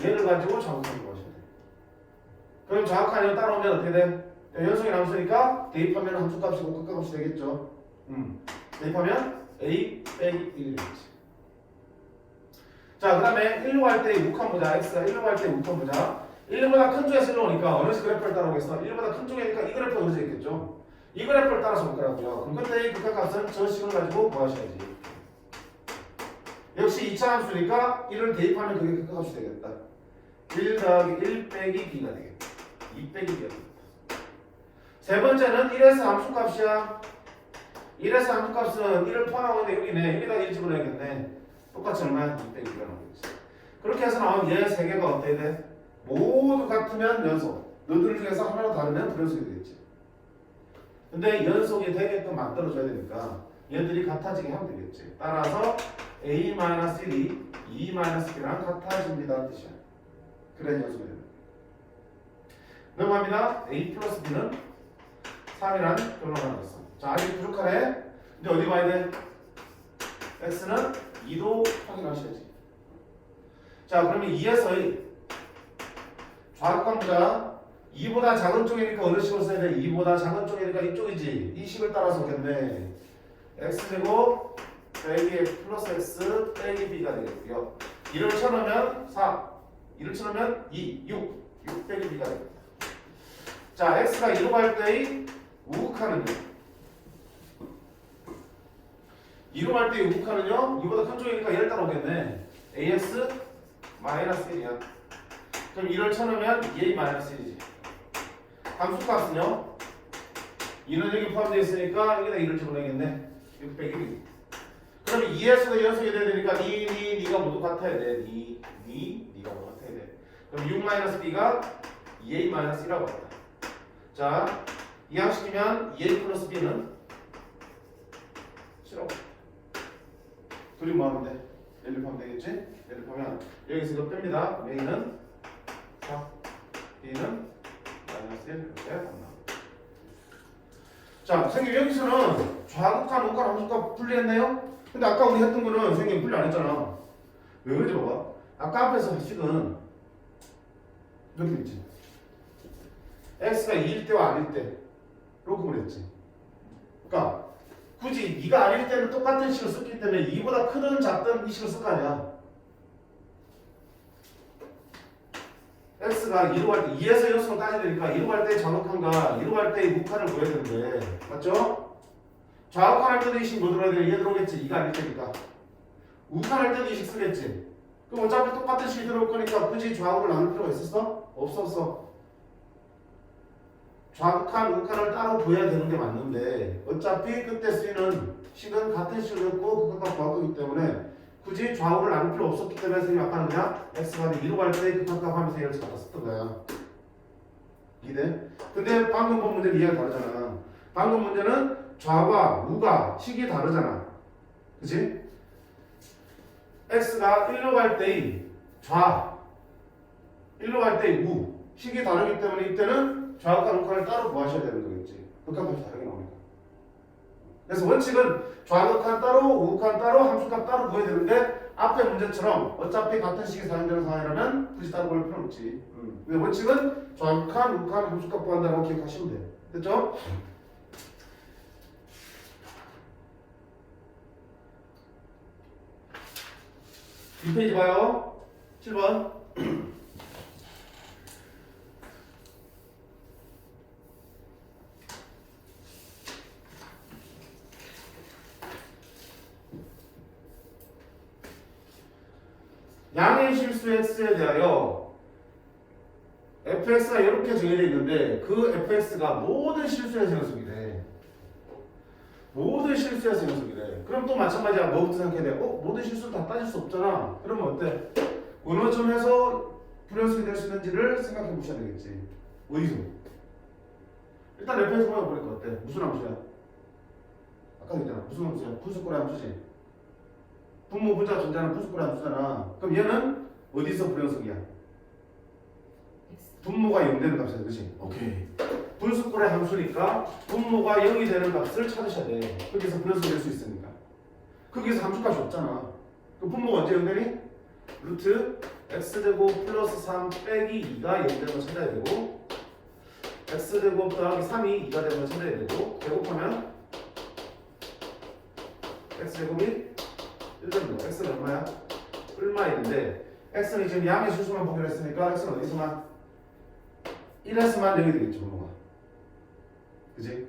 얘를 가지고 좌극한을 구하셔야 돼. 그럼 좌극한이 따라오면 어떻게 돼? 연속이 함수니까 대입하면 함수값이 우극값이 되겠죠. 대입하면 a 빼기 1이겠지. 자, 그 다음에 1로 갈 때 우극한 보자. x가 1로 갈 때 우극한 보자. 1보다 큰 쪽에서 1로 오니까 어느 그래프를 따라오겠어? 1보다 큰 쪽이니까 이 그래프가 어디서 있겠죠? 이 그래프를 따라서 올 거라고요. 그럼 그때 이 극한값은 저 식을 가지고 구하셔야지. 역시 2차 함수니까 1을 대입하면 그게 극한값이 되겠다. 1 더하기 1 빼기 b가 되겠다. 2 빼기 b가 되겠다. 세 번째는 1에서 함수값이야. 1에서 함수값은 1을 포함하고 있는데 여기네. 여기다 1 집어넣어야겠네. 똑같이 얼마야? 2 빼기 b가 나오겠지. 그렇게 해서 나온 얘 세 개가 어때야 돼? 모두 같으면 연속. 너들 중에서 하나로 다르면 불연속이 되겠지. 근데 연속이 되게끔 만들어줘야 되니까 얘들이 같아지게 하면 되겠지. 따라서 a-1이 2-b랑 같아집니다 뜻이야. 그래 연속이 됩니다. 넘어갑니다. a 플러스 b는 3이라는 결론을 나왔어. 자, 아직 부족하네. 이제 어디 봐야 돼? x는 2도 확인하셔야지. 자, 그러면 2에서 좌극한 보자. 2보다 작은 쪽이니까 어느 식으로 써야 돼? 2보다 작은 쪽이니까 이쪽이지. 이 식을 따라서 오겠네. x제곱 빼기 x 플러스 x 빼기 b가 되겠고요. 1을 쳐넣으면 4, 1을 쳐넣으면 2, 6 빼기 b가 되겠다. 자, x가 2로 갈 때의 우극한은요. 2로 갈 때의 우극한은요. 2보다 큰 쪽이니까 얘를 따라오겠네. ax 마이너스 1이야. 그럼 1을 쳐넣으면 2a 마이너스 1이지. 함수값은요. 2는 여기 포함되어 있으니까 여기다 2를 집어넣어야겠네. 6 빼기 1. 그러면 2에서도 연속이 돼야 되니까 니가 모두 같아야 돼. 니가 모두 같아야 돼. 그럼 6 마이너스 b가 2a 마이너스 1라고 한다. 자, 이항시키면 2a 플러스 b는 싫어. 둘이 뭐 하면 돼? 얘를 포함 되겠지? 얘를 포함하면 여기서 이거 뺍니다. a는 4, b는 마이너스 1 이렇게 나옵니다. 자, 선생님 여기서는 좌극한 우극한 함수값 분리했네요? 근데 아까 우리 했던 거는 선생님 분리 안 했잖아. 왜 그러지 봐봐. 아까 앞에서 식은 이렇게 있지. x가 2일 때와 아닐 때 이렇게 그랬지. 그러니까 굳이 2가 아닐 때는 똑같은 식을 썼기 때문에 2보다 크든 작든 이 식을 쓸 거 아니야. x가 2로 갈 때 2에서 연속을 따져야 되니까 2로 갈 때 좌극한과 2로 갈 때 우극한을 구해야 되는데 맞죠? 좌극한 할 때도 이 식 뭐 들어야 돼? 얘 들어오겠지. 2가 아닐 테니까. 우극한 할 때도 이 식 쓰겠지. 그럼 어차피 똑같은 식이 들어올 거니까 굳이 좌우를 나눌 필요가 있었어? 없었어. 좌극한, 우극한을 따로 구해야 되는 게 맞는데 어차피 그때 쓰이는 식은 같은 식을 갖고 그것과 구할 거기 때문에 굳이 좌우를 나눌 필요 없었기 때문에 선생님이 아까는 그냥 x가 2로 갈 때 극한값 하면서 얘를 갖다 썼던 거야. 이해돼? 근데 방금 본 문제는 이해가 다르잖아. 방금 문제는 좌와 우가 식이 다르잖아. 그치? x가 1로 갈 때의 좌 1로 갈 때의 우 식이 다르기 때문에 이때는 좌극한 우극한을 따로 구하셔야 되는 거겠지. 극한값이 다르게 나오니까. 그래서 원칙은 좌극한 따로 우극한 따로 함수값 따로 구해야 되는데 앞에 문제처럼 어차피 같은 식이 사용되는 상황이라면 굳이 따로 구할 필요는 없지. 근데 원칙은 좌극한 우극한 함수값 구한다고 기억하시면 돼요. 됐죠? 이 페이지 봐요. 7번. 양의 실수 x에 대하여 fx가 이렇게 정해져 있는데 그 fx가 모든 실수에서 연속이 돼. 모든 실수에서 연속이 돼. 그럼 또 마찬가지야. 뭐부터 생각해야 돼? 모든 실수 다 따질 수 없잖아. 그러면 어때? 어느 점에서 불연속이 될 수 있는지를 생각해 보셔야 되겠지. 어디서? 일단 fx 한번 보니까 어때? 무슨 함수야? 아까 얘기했잖아. 무슨 함수야? 분수꼴의 함수지. 분모 분자가 존재하는 분수꼴의 함수잖아. 그럼 얘는 어디서 불연속이야? 분모가 0 되는 값이야. 그치? 오케이. 분수꼴의 함수니까 분모가 0이 되는 값을 찾으셔야 돼. 거기서 불연속이 될 수 있으니까. 거기서 함수값이 없잖아. 그럼 분모가 언제 0 되니? 루트 x제곱 플러스 3 빼기 2가 0 되는 거 찾아야 되고 x제곱 더하기 3이 2가 되는 거 찾아야 되고 제곱하면 x제곱이 1 되는 거. x는 얼마야? 얼마인데 x는 지금 양의 수수만 보기로 했으니까 x는 어디서만? 1에서만 0이 되겠지 분모가. 그지?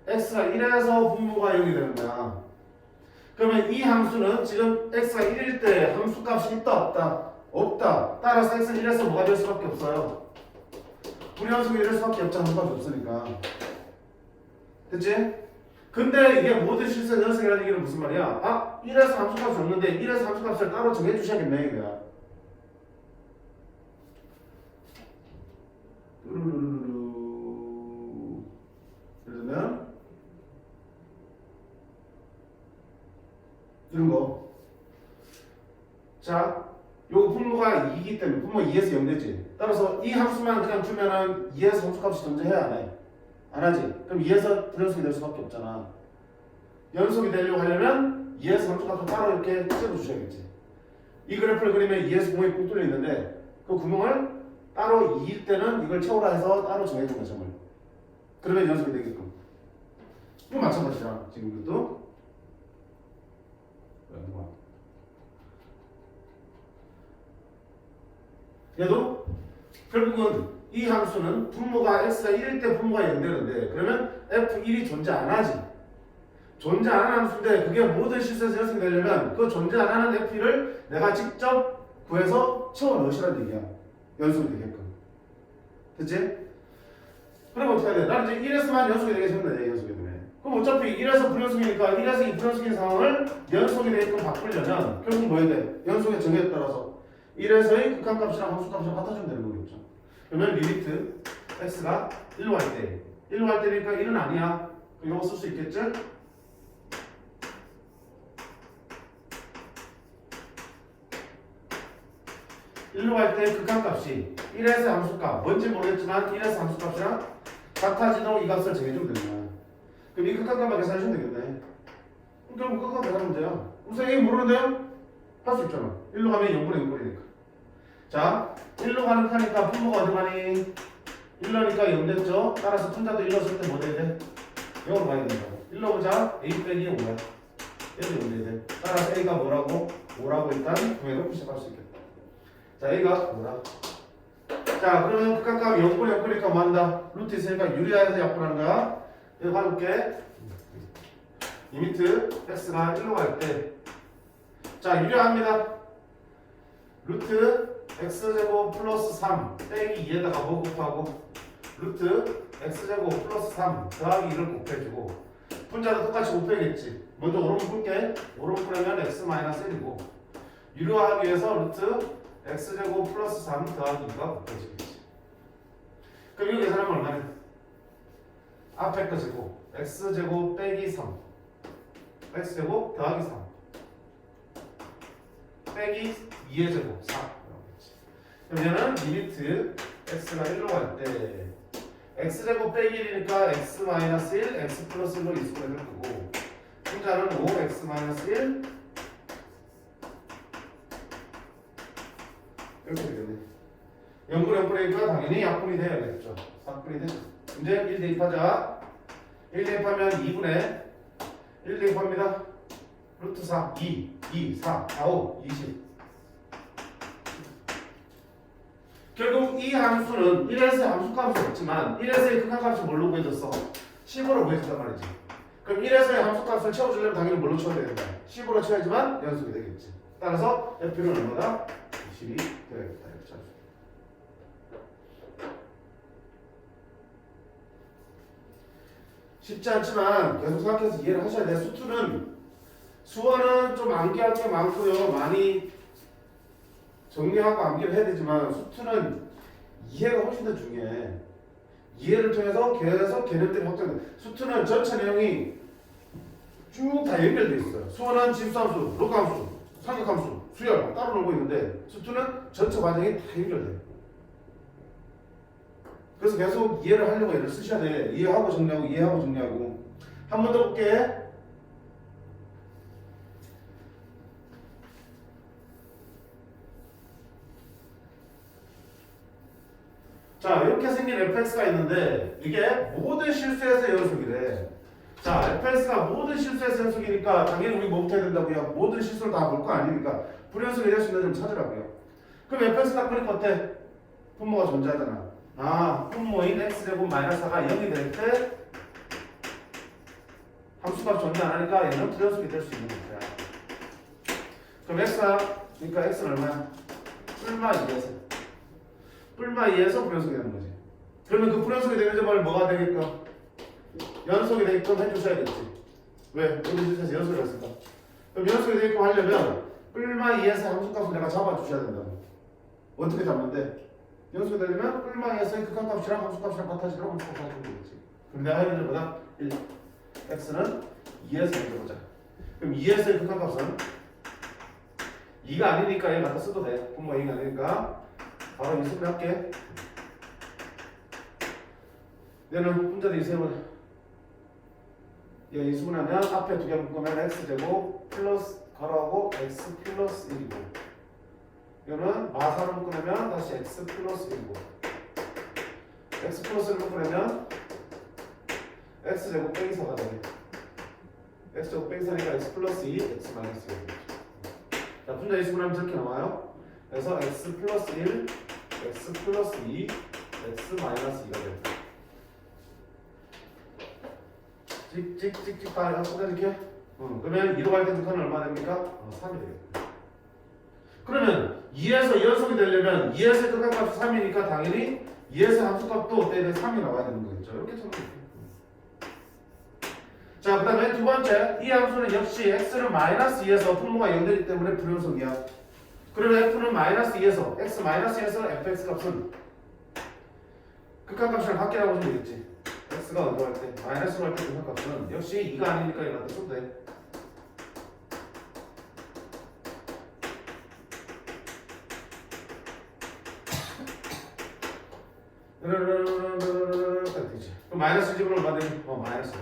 x가 1에서 분모가 0이 되는 거야. 그러면 이 함수는 지금 x가 1일 때 함수값이 있다 없다? 없다. 따라서 x는 1에서 뭐가 될 수밖에 없어요. 불연속이 될 수밖에 없잖아. 함수값이 없으니까. 됐지? 근데 이게 모든 실수의 연속이라는 얘기는 무슨 말이야? 아 1에서 함수값이 없는데 1에서 함수값을 따로 정해주셔야겠네 이거야. 예를 들면 이런 거. 자, 요거 분모가 2이기 때문에 분모 2에서 0 되지. 따라서 이 함수만 그냥 주면은 2에서 함수값이 존재해야 안 해? 안 하지. 그럼 2에서 불연속이 될 수밖에 없잖아. 연속이 되려고 하려면 2에서 함수값을 따로 이렇게 찝어주셔야겠지. 이 그래프를 그리면 2에서 구멍이 뻥 뚫려 있는데 그 구멍을 따로 2일 때는 이걸 채우라 해서 따로 정해준 거죠. 그러면 연속이 되게끔. 이거 마찬가지잖아. 지금 이것도. 얘도 결국은 이 함수는 분모가 x가 1일 때 분모가 0 되는데 그러면 f1이 존재 안 하지. 존재 안 하는 함수인데 그게 모든 실수에서 연속이 되려면 그 존재 안 하는 f1을 내가 직접 구해서 채워 넣으시라는 얘기야. 연속이 되게끔. 됐지? 그럼 어떻게 해야 돼? 나는 이제 1에서만 연속이 되게 생겼네. 연속이 되네. 그럼 어차피 1에서 불연속이니까 1에서 2 불연속인 상황을 연속이 되게끔 바꾸려면 결국 뭐 해야 돼? 연속의 정의에 따라서 1에서의 극한값이랑 함수값이랑 같아지면 되는 거겠죠. 그러면 리미트 x가 1로 할 때 1로 할 때니까 1은 아니야. 그럼 이거 쓸 수 있겠지? 1로 할 때 극한값이 1에서 함수값 뭔지 모르겠지만 1에서 함수값이랑 같아지도록 이 값을 정해주면 되는 거야. 그럼 이 극한값만 계산하시면 되겠네. 그럼 극한값 계산 문제야. 선생님이 모르는데요? 할 수 있잖아. 1로 가면 0분의 0분이니까. 자, 1로 가는 칸이니까 분모가 어디 가니? 1로니까 0 됐죠? 따라서 분자도 1로 쓸 때 뭐 돼야 돼? 0으로 가야 된다. 1로 보자. a 빼기 5야. 얘도 0 돼야 돼. 따라서 a가 뭐라고? 5라고 일단 구해놓고 시작할 수 있겠다. 자, a가 5라. 자, 그러면 극한값 0분의 0분이니까 뭐 한다? 루트 있으니까 유리화해서 약분하는 거야. 이거 가볼게. 리미트 x가 1로 갈 때. 자, 유리화합니다. 루트 x제곱 플러스 3 빼기 2에다가 뭐 곱하고 루트 x제곱 플러스 3 더하기 1을 곱해주고 분자도 똑같이 곱해야겠지. 먼저 오름 풀게. 오름 풀면 x 마이너스 1이고 유료하기 위해서 루트 x제곱 플러스 3 더하기 2가 곱해지겠지. 그럼 이거 계산하면 얼마냐? 앞에 거 제곱 x제곱 빼기 3 x제곱 더하기 3 빼기 2의 제곱 4. 그럼 얘는 리미트 x가 1로 갈 때 x제곱 빼기 1이니까 x 마이너스 1, x 플러스 1로 이수를 해줄 거고 분자는 5x 마이너스 1 이렇게 되겠네. 0분의 0분이니까 당연히 약분이 돼야겠죠. 4분이 되죠. 이제 1 대입하자. 1 대입하면 2분의 1 대입합니다. 루트 4, 2, 4, 4, 5, 20. 결국 이 함수는 1에서 함수값이 없지만 1에서의 극한값이 뭘로 구해졌어? 10으로 구해졌단 말이지. 그럼 1에서의 함수값을 채워주려면 당연히 뭘로 채워야 된다? 10으로 채워야지만 연속이 되겠지. 따라서 F는 얼마다? 20이 되어야겠다. 이렇게 찾아줘. 쉽지 않지만 계속 생각해서 이해를 하셔야 돼. 수어는 좀 암기할 게 많고요. 많이 정리하고 암기를 해야 되지만 수투는 이해가 훨씬 더 중요해. 이해를 통해서 계속 개념들이 확장돼. 수투는 전체 내용이 쭉 다 연결돼 있어요. 수원은 지수함수, 로그함수, 삼각함수, 수열 따로 놀고 있는데 수투는 전체 과정이 다 연결돼요. 그래서 계속 이해를 하려고 얘를 쓰셔야 돼. 이해하고 정리하고 이해하고 정리하고. 한 번 더 볼게. 자, 이렇게 생긴 fx가 있는데 이게 모든 실수에서 연속이래. 자, fx가 모든 실수에서 연속이니까 당연히 우리 뭐부터 해야 된다고요? 모든 실수를 다 볼 거 아니니까 불연속이 될 수 있는 점 찾으라고요. 그럼 fx가 보니까 어때? 분모가 존재하잖아. 아, 분모인 x제곱 마이너스 4가 0이 될 때 함수가 존재 안 하니까 얘는 불연속이 될 수 있는 거야. 그럼 x가 그러니까 x는 얼마야? 뿔마 2에서 뿔마 2에서 불연속이 되는 거지. 그러면 그 불연속이 되는 점을 뭐가 되게끔? 연속이 되게끔 해주셔야겠지. 왜? 우리 실수에서 연속이 됐을까? 그럼 연속이 되게끔 하려면 뿔마 2에서 함수값을 내가 잡아주셔야 된다고. 어떻게 잡는 데? 연속이 되려면 뿔마 2에서의 극한값이랑 함수값이랑 같아지도록 함수값을 해주면 되겠지. 그럼 내가 해야 되는 거다? 1. x는 2에서 해보자. 그럼 2에서의 극한값은 2가 아니니까 얘 갖다 써도 돼. 분모 2가 아니니까 바로 인수분 할게. 얘는 혼자 돼 있으면 얘 인수분하면 앞에 두 개 묶으면 x제곱 플러스 가로하고 x 플러스 1이고 얘는 마사로 묶으면 다시 x 플러스 1이고 x 플러스 1을 묶으면 x제곱 빼기 4가 되네. x제곱 빼기 4니까 x 플러스 2 x 마이너스 1. 자, 분자 인수분하면 저렇게 나와요. 그래서 x 플러스 1 x 플러스 2 x 마이너스 2가 됩니다. 찍찍찍찍 다 갖고 이렇게. 그러면 2로 갈 때 극한은 얼마 됩니까? 3이 되겠다. 그러면 2에서 연속이 되려면 2에서 극한값이 3이니까 당연히 2에서 함수값도 때는 3이 나와야 되는 거겠죠. 이렇게 적으면 돼요. 자, 그 다음에 두 번째 이 함수는 역시 x는 마이너스 2에서 분모가 0 되기 때문에 불연속이야. 그러면 f는 마이너스 2에서 x 마이너스 2에서 fx 값은 극한값이랑 같게라고 보시면 되겠지. x가 어디로 갈 때? 마이너스로 갈 때 극한값은 역시 2가 아니니까 이거 갖다 써도 돼. 되지. 그럼 마이너스 1집으로 얼마 되니? 마이너스 1.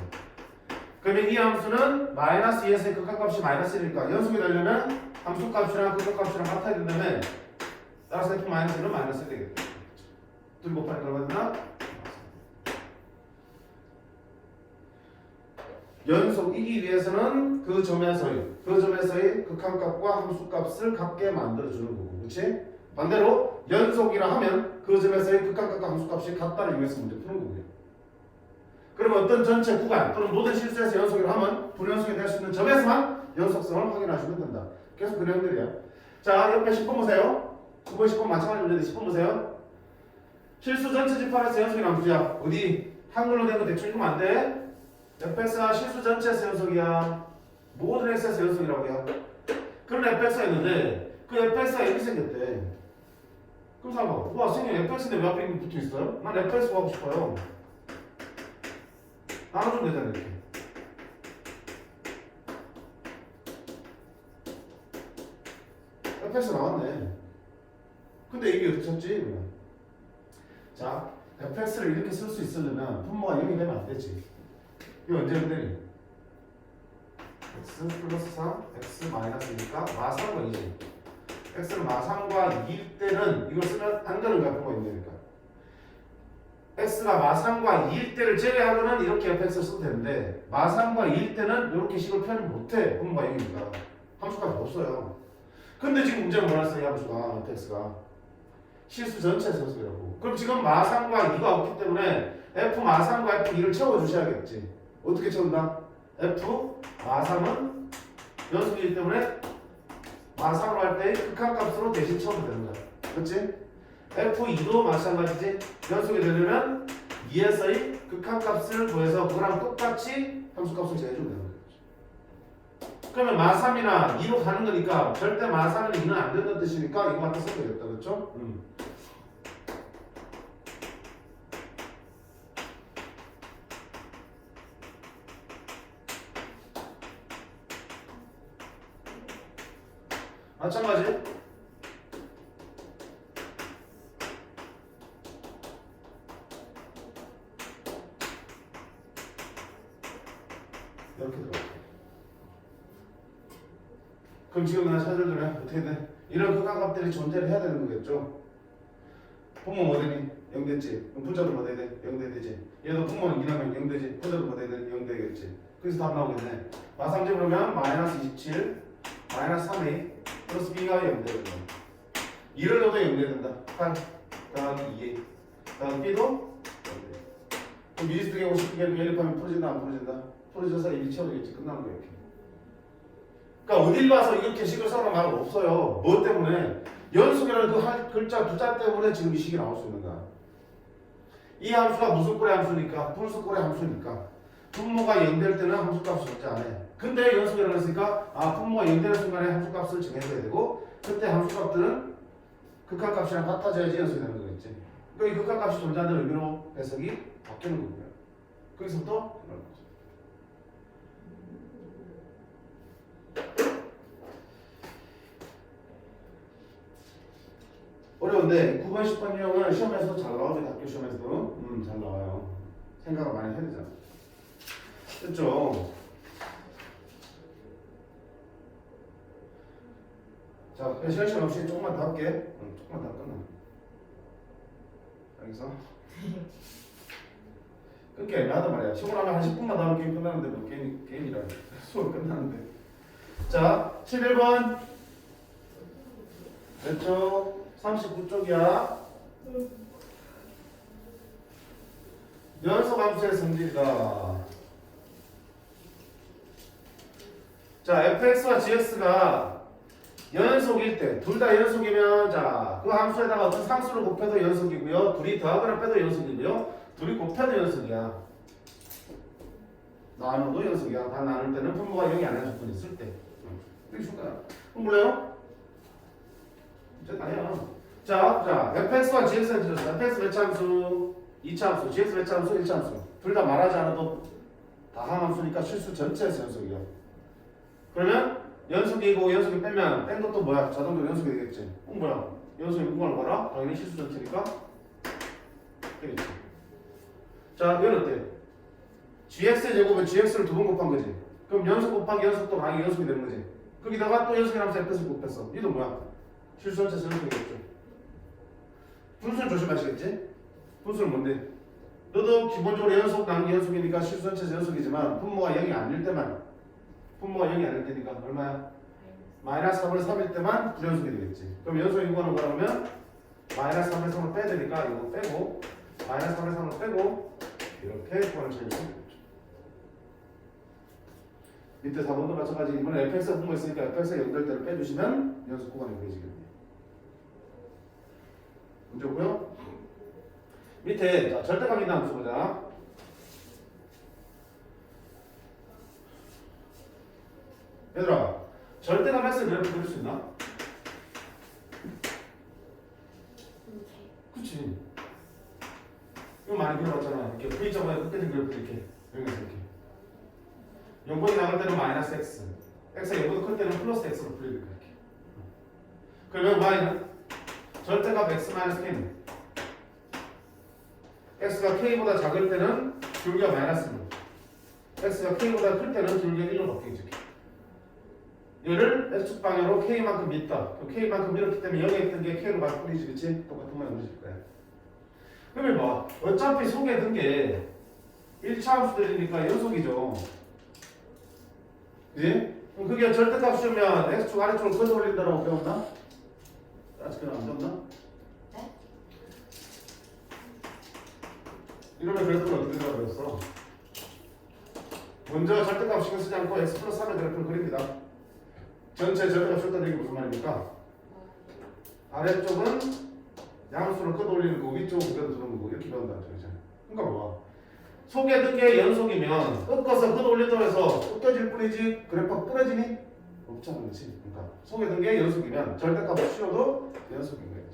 그러면 이 함수는 마이너스 2에서의 극한값이 마이너스 1이니까 연속이 되려면 함수값이랑 극한값이랑 같아야 된다면 따라서 f 마이너스 1은 마이너스 1 되겠다. 둘 곱하니까 얼마 되나? 연속이기 위해서는 그 점에서의 극한값과 함수값을 같게 만들어주는 거고, 그렇지? 반대로 연속이라 하면 그 점에서의 극한값과 함수값이 같다를 위해서 문제 푸는 거고요. 그러면 어떤 전체 구간 또는 모든 실수에서 연속이라 하면 불연속이 될 수 있는 점에서만 연속성을 확인하시면 된다. 계속 그 내용들이야. 자, 옆에 10번 보세요. 9번, 10번 마찬가지 문제인데 10번 보세요. 실수 전체 집합에서 연속이 함수야. 어디? 한글로 된 거 대충 읽으면 안 돼. fx가 실수 전체에서 연속이야. 모든 x에서 연속이라고 해요. 그런 fx가 있는데 그 fx가 이렇게 생겼대. 그럼 봐봐. 와, 선생님 fx인데 왜 앞에 붙어 있어요? 난 fx 구하고 싶어요. 나눠주면 되잖아, 이렇게. fx 나왔네. 근데 이게 어떻게 쳤지? 자, fx를 이렇게 쓸 수 있으려면 분모가 0이 되면 안 되지. 이거 언제 되니? x 플러스 3, x 마이너스니까 마상과 2. x는 마상과 2일 때는 이걸 쓰면 안 되는 거야, 분모가 0이니까. x가 마상과 2일 때를 제외하고는 이렇게 fx를 써도 되는데 마상과 2일 때는 이렇게 식을 표현 못해, 분모가 0이니까. 함수가 없어요. 근데 지금 문제는 뭐였어요, 이 함수가, fx가. 실수 전체에서 연속이라고. 그럼 지금 마상과 2가 없기 때문에 f 마상과 f2를 채워주셔야겠지. 어떻게 채운다? f 마상은 연속이기 때문에 마상으로 할 때 극한값으로 대신 채우면 되는 거야. 그렇지? f2도 마찬가지지. 연속이 되려면 2에서의 극한값을 구해서 그거랑 똑같이 함수값을 제해주면 되는 거야. 그러면 마3이나 2로 가는 거니까 절대 마3이나 2는 안 된다는 뜻이니까 이거 갖다 써도 되겠다. 그렇죠? 마찬가지. 이렇게 들어가. 그럼 지금 내가 찾아주면 어떻게 돼? 이런 극한값들이 존재를 해야 되는 거겠죠? 분모 뭐 되니? 0 됐지? 그럼 분자도 뭐 돼야 돼? 0 돼야 되지? 얘도 분모는 2라면 0 되지? 분자도 뭐 돼야 돼? 0 되겠지? 그래서 답 나오겠네. 마삼제 그러면 마이너스 27, 마이너스 3a, 플러스 b가 0 돼야 된다. 2를 넣어도 0 돼야 된다. 8 더하기 2a 더하기 b도 0 돼. 그럼 미지수계 50개를 연립하면 풀어진다 안 풀어진다? 풀어져서 1 채워지겠지. 끝나는 거야 이렇게. 그러니까 어딜 봐서 이렇게 식을 써놓은 말은 없어요. 뭐 때문에? 연속이라는 그 글자 두 자 때문에 지금 이 식이 나올 수 있는 거야. 이 함수가 무슨 꼴의 함수니까? 분수꼴의 함수니까. 분모가 0 될 때는 함수값을 적지 않아. 근데 연속이라고 했으니까 분모가 0 되는 순간에 함수값을 정해줘야 되고 그때 함수값들은 극한값이랑 같아져야지 연속이 되는 거겠지. 그러니까 이 극한값이 존재하는 의미로 해석이 바뀌는 거고요. 거기서부터 그런 거죠. 어려운데 9번, 10번 유형은 시험에서 잘 나옵니다. 학교 시험에서도 잘 나와요. 생각을 많이 해야 되잖아. 됐죠? 자, 시간 없이 조금만 더 할게. 조금만 더 끝나. 알겠어? 끊기 애매하단 말이야. 시험 하면 한 10분만 더 하면 게임 끝나는데 뭐 게임이라 수업 끝나는데. 자, 11번 됐죠? 39쪽이야. 연속 함수의 성질이다. 자, fx와 gx가 연속일 때, 둘 다 연속이면 자, 그 함수에다가 어떤 상수를 곱해도 연속이고요. 둘이 더하거나 빼도 연속이고요. 둘이 곱해도 연속이야. 나눠도 연속이야. 다 나눌 때는 분모가 0이 아니라 조건이 있을 때. 이렇게 줄 거야. 그럼 몰라요? 이제 아니야. 자, fx와 gx를 드렸어. fx 매차함수 2차 함수, gx 매차함수 1차 함수. 둘 다 말하지 않아도 다 함수니까 실수 전체에서 연속이야. 그러면 연속이고 연속이 빼면 뺀 것도 뭐야? 자동적으로 연속이 되겠지. 뭐야? 연속이 무관을 봐라? 당연히 실수 전체니까 되겠지. 자, 이건 어때? gx의 제곱은 gx를 두 번 곱한 거지. 그럼 연속 곱하기 연속도 당연히 연속이 되는 거지. 거기다가 또 연속이라면서 fx를 곱했어. 이도 뭐야? 실수 전체에서 연속이겠죠. 분수를 조심하시겠지? 분수는 뭔데? 너도 기본적으로 연속 나누기 연속이니까 실수 전체에서 연속이지만 분모가 0이 아닐 때만 분모가 0이 아닐 때니까 얼마야? 마이너스 3분의 3일 때만 불연속이 되겠지. 그럼 연속의 구간은 뭐라 하면 마이너스 3분의 3을 빼야 되니까 이거 빼고 마이너스 3분의 3을 빼고 이렇게 구간을 찾으면 되겠죠. 밑에 4번도 마찬가지. 이번에 fx가 분모 있으니까 fx가 0 될 때를 빼주시면 연속 구간이 보여지겠네요. 문제고요. 밑에 자, 절대값 있는 함수 보자. 얘들아, 절대값 X를 그래프 그릴 수 있나? 그치. 이거 많이 그려봤잖아. 이렇게 V점에 끝까지 그래프 이렇게 여기서 이렇게 0번이 나갈 때는 마이너스 X, X가 0보다 클 때는 플러스 X로 풀리게 이렇게. 그러면 Y는 절대값 X 마이너스 K는 X가 K보다 작을 때는 줄기가 마이너스로, X가 K보다 클 때는 줄기가 1로 바뀌겠죠. 얘를 X축 방향으로 K만큼 믿다. K만큼 밀었기 때문에 0에 있던 게 K로 바꾸리지, 그치? 똑같은 모양 그려질 거야. 그러면 뭐 어차피 속에 든 게 1차 함수들이니까 연속이죠. 그치? 그럼 그게 절대값 쓰면 X축 아래쪽으로 걷어 올린다라고 배웠나? 아직은 안 배웠나? 네? 이러면 그래프를 어떻게 그려버렸어? 먼저 절대값 신경 쓰지 않고 X 플러스 3의 그래프를 그립니다. 전체 절대값 줬다는 게 무슨 말입니까? 아래쪽은 양수를 걷어 올리는 거고 위쪽은 그대로 두는 거고 이렇게 배운다는 거죠. 그러니까 뭐야? 속에 든 게 연속이면 꺾어서 걷어 올린다고 해서 꺾여질 뿐이지 그래프가 부러지니? 없잖아, 그렇지? 그러니까 속에 든 게 연속이면 절대값을 씌워도 연속인 거예요.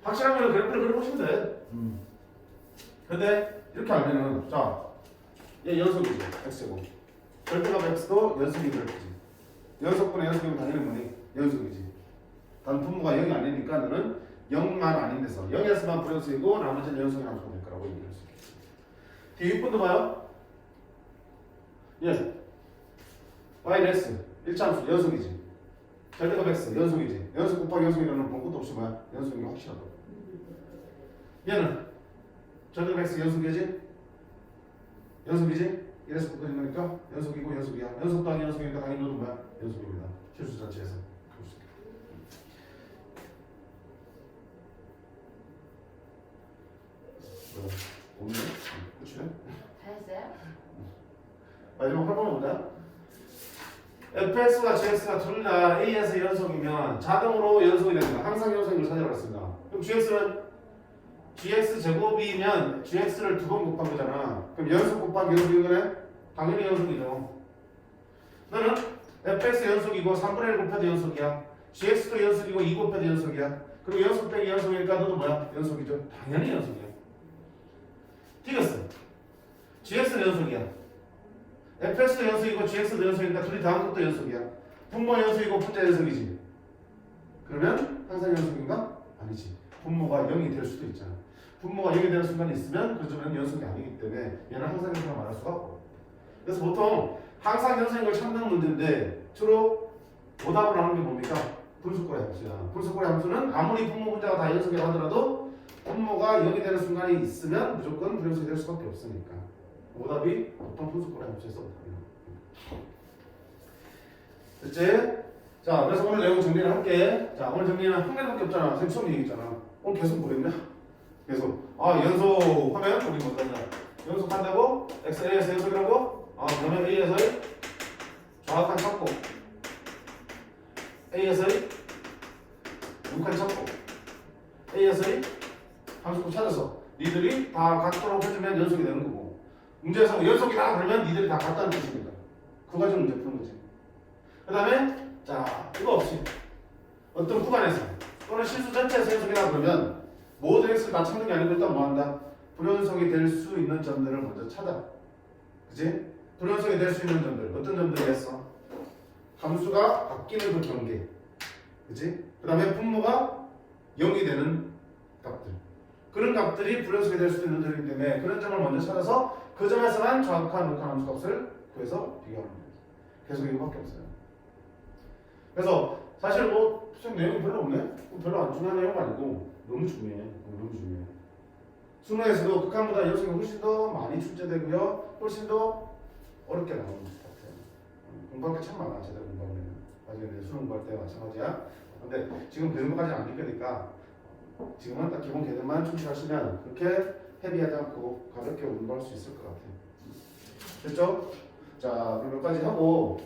확실하면 그래프를 그려보시면 돼. 근데 이렇게 알면은 자, 얘 연속이지, x제곱. 절대값 x도 연속이 그래프지. 연속분의 연속이면 당연히 뭐니? 연속이지. 단 분모가 0이 아니니까 너는 0만 아닌 데서 0에서만 불연속이고 나머지는 연속이 함수가 될 거라고 얘기할 수 있겠지. 뒤 6번도 봐요. 예. 마이너스 1차함수 연속이지. 절대값 x 연속이지. 연속 곱하기 연속이라는 본 것도 없이 뭐야? 연속인 게 확실하다. 얘는 절대값 x 연속이지? 연속이지? 이래서 곱해진 거니까 연속이고 연속이야. 연속 더하기 연속이니까 당연히 너도 뭐야? 연속입니다. 실수 자체에서. 그럴 수 있겠다. 없네? 그치네? 다 했어요? 마지막 8번은 뭐다? fx와 gx가 둘 다 a에서 연속이면 자동으로 연속이 됩니다. 항상 연속을 찾으라고 했습니다. 그럼 gx는 gx 제곱이면 gx를 두 번 곱한 거잖아. 그럼 연속 곱하기 연속인 거네? 당연히 연속이죠. 너는 fx 연속이고 3분의 1 곱해도 연속이야. gx도 연속이고 2 곱해도 연속이야. 그리고 연속 빼기 연속이니까 너도 뭐야? 연속이죠. 당연히 연속이야. 튀겼어. gx는 연속이야. fx도 연속이고 gx도 연속이니까 둘이 다음 것도 연속이야. 분모 연속이고 분자 연속이지. 그러면 항상 연속인가? 아니지. 분모가 0이 될 수도 있잖아. 분모가 0이 되는 순간이 있으면 그 점은 연속이 아니기 때문에 얘는 항상 연속이라고 말할 수가 없고. 그래서 보통 항상 연속인 걸 찾는 문제인데 주로 오답을 하는 게 뭡니까? 분수꼴의 함수야. 분수꼴의 함수는 아무리 분모 분자가 다 연속이라 하더라도 분모가 0이 되는 순간이 있으면 무조건 불연속이 될 수밖에 없으니까. 오답이 보통 분수꼴의 함수에서 오답이야. 됐지? 자, 그래서 오늘 내용 정리를 할게. 자, 오늘 정리는 한 가지밖에 없잖아. 선생님 처음 얘기했잖아. 오늘 계속 보겠냐? 계속. 연속하면 우리 뭐 하냐? 연속한다고? xa에서 연속이라고? 그러면 a에서의 정확한 찾고 a에서의 육한 찾고 a에서의 함수를 찾아서 니들이 다 각도로 해주면 연속이 되는 거고 문제에서 연속이다 그러면 니들이 다 같다는 뜻입니다. 그 가지고 문제 푸는 거지. 그 다음에 자 이거 없이 어떤 구간에서 또는 실수 전체에서 연속이다 그러면 모든 x를 다 찾는 게 아니고 일단 뭐한다? 불연속이 될 수 있는 점들을 먼저 찾아. 그치? 불연속이 될 수 있는 점들 어떤 점들이었어? 함수가 바뀌는 그 경계. 그치? 그 다음에 분모가 0이 되는 값들. 그런 값들이 불연속이 될 수도 있는 점이기 때문에 그런 점을 먼저 찾아서 그 점에서만 정확한 녹한 함수 값을 구해서 비교하는 거예요. 계속 이거밖에 없어요. 그래서 사실 뭐 수행 내용이 별로 없네? 별로 안 중요한 내용 아니고 너무 중요해. 너무 중요해. 수능에서도 극한보다 연속이 훨씬 더 많이 출제되고요. 훨씬 더 어렵게 나오는 것 같아요. 공부할 게 참 많아. 제대로 공부하면. 나중에 수능 공부할 때 마찬가지야. 근데 지금 그 정도까지 안 될 거니까 지금은 딱 기본 개념만 충실하시면 그렇게 헤비하지 않고 가볍게 공부할 수 있을 것 같아요. 됐죠? 자, 그럼 여기까지 하고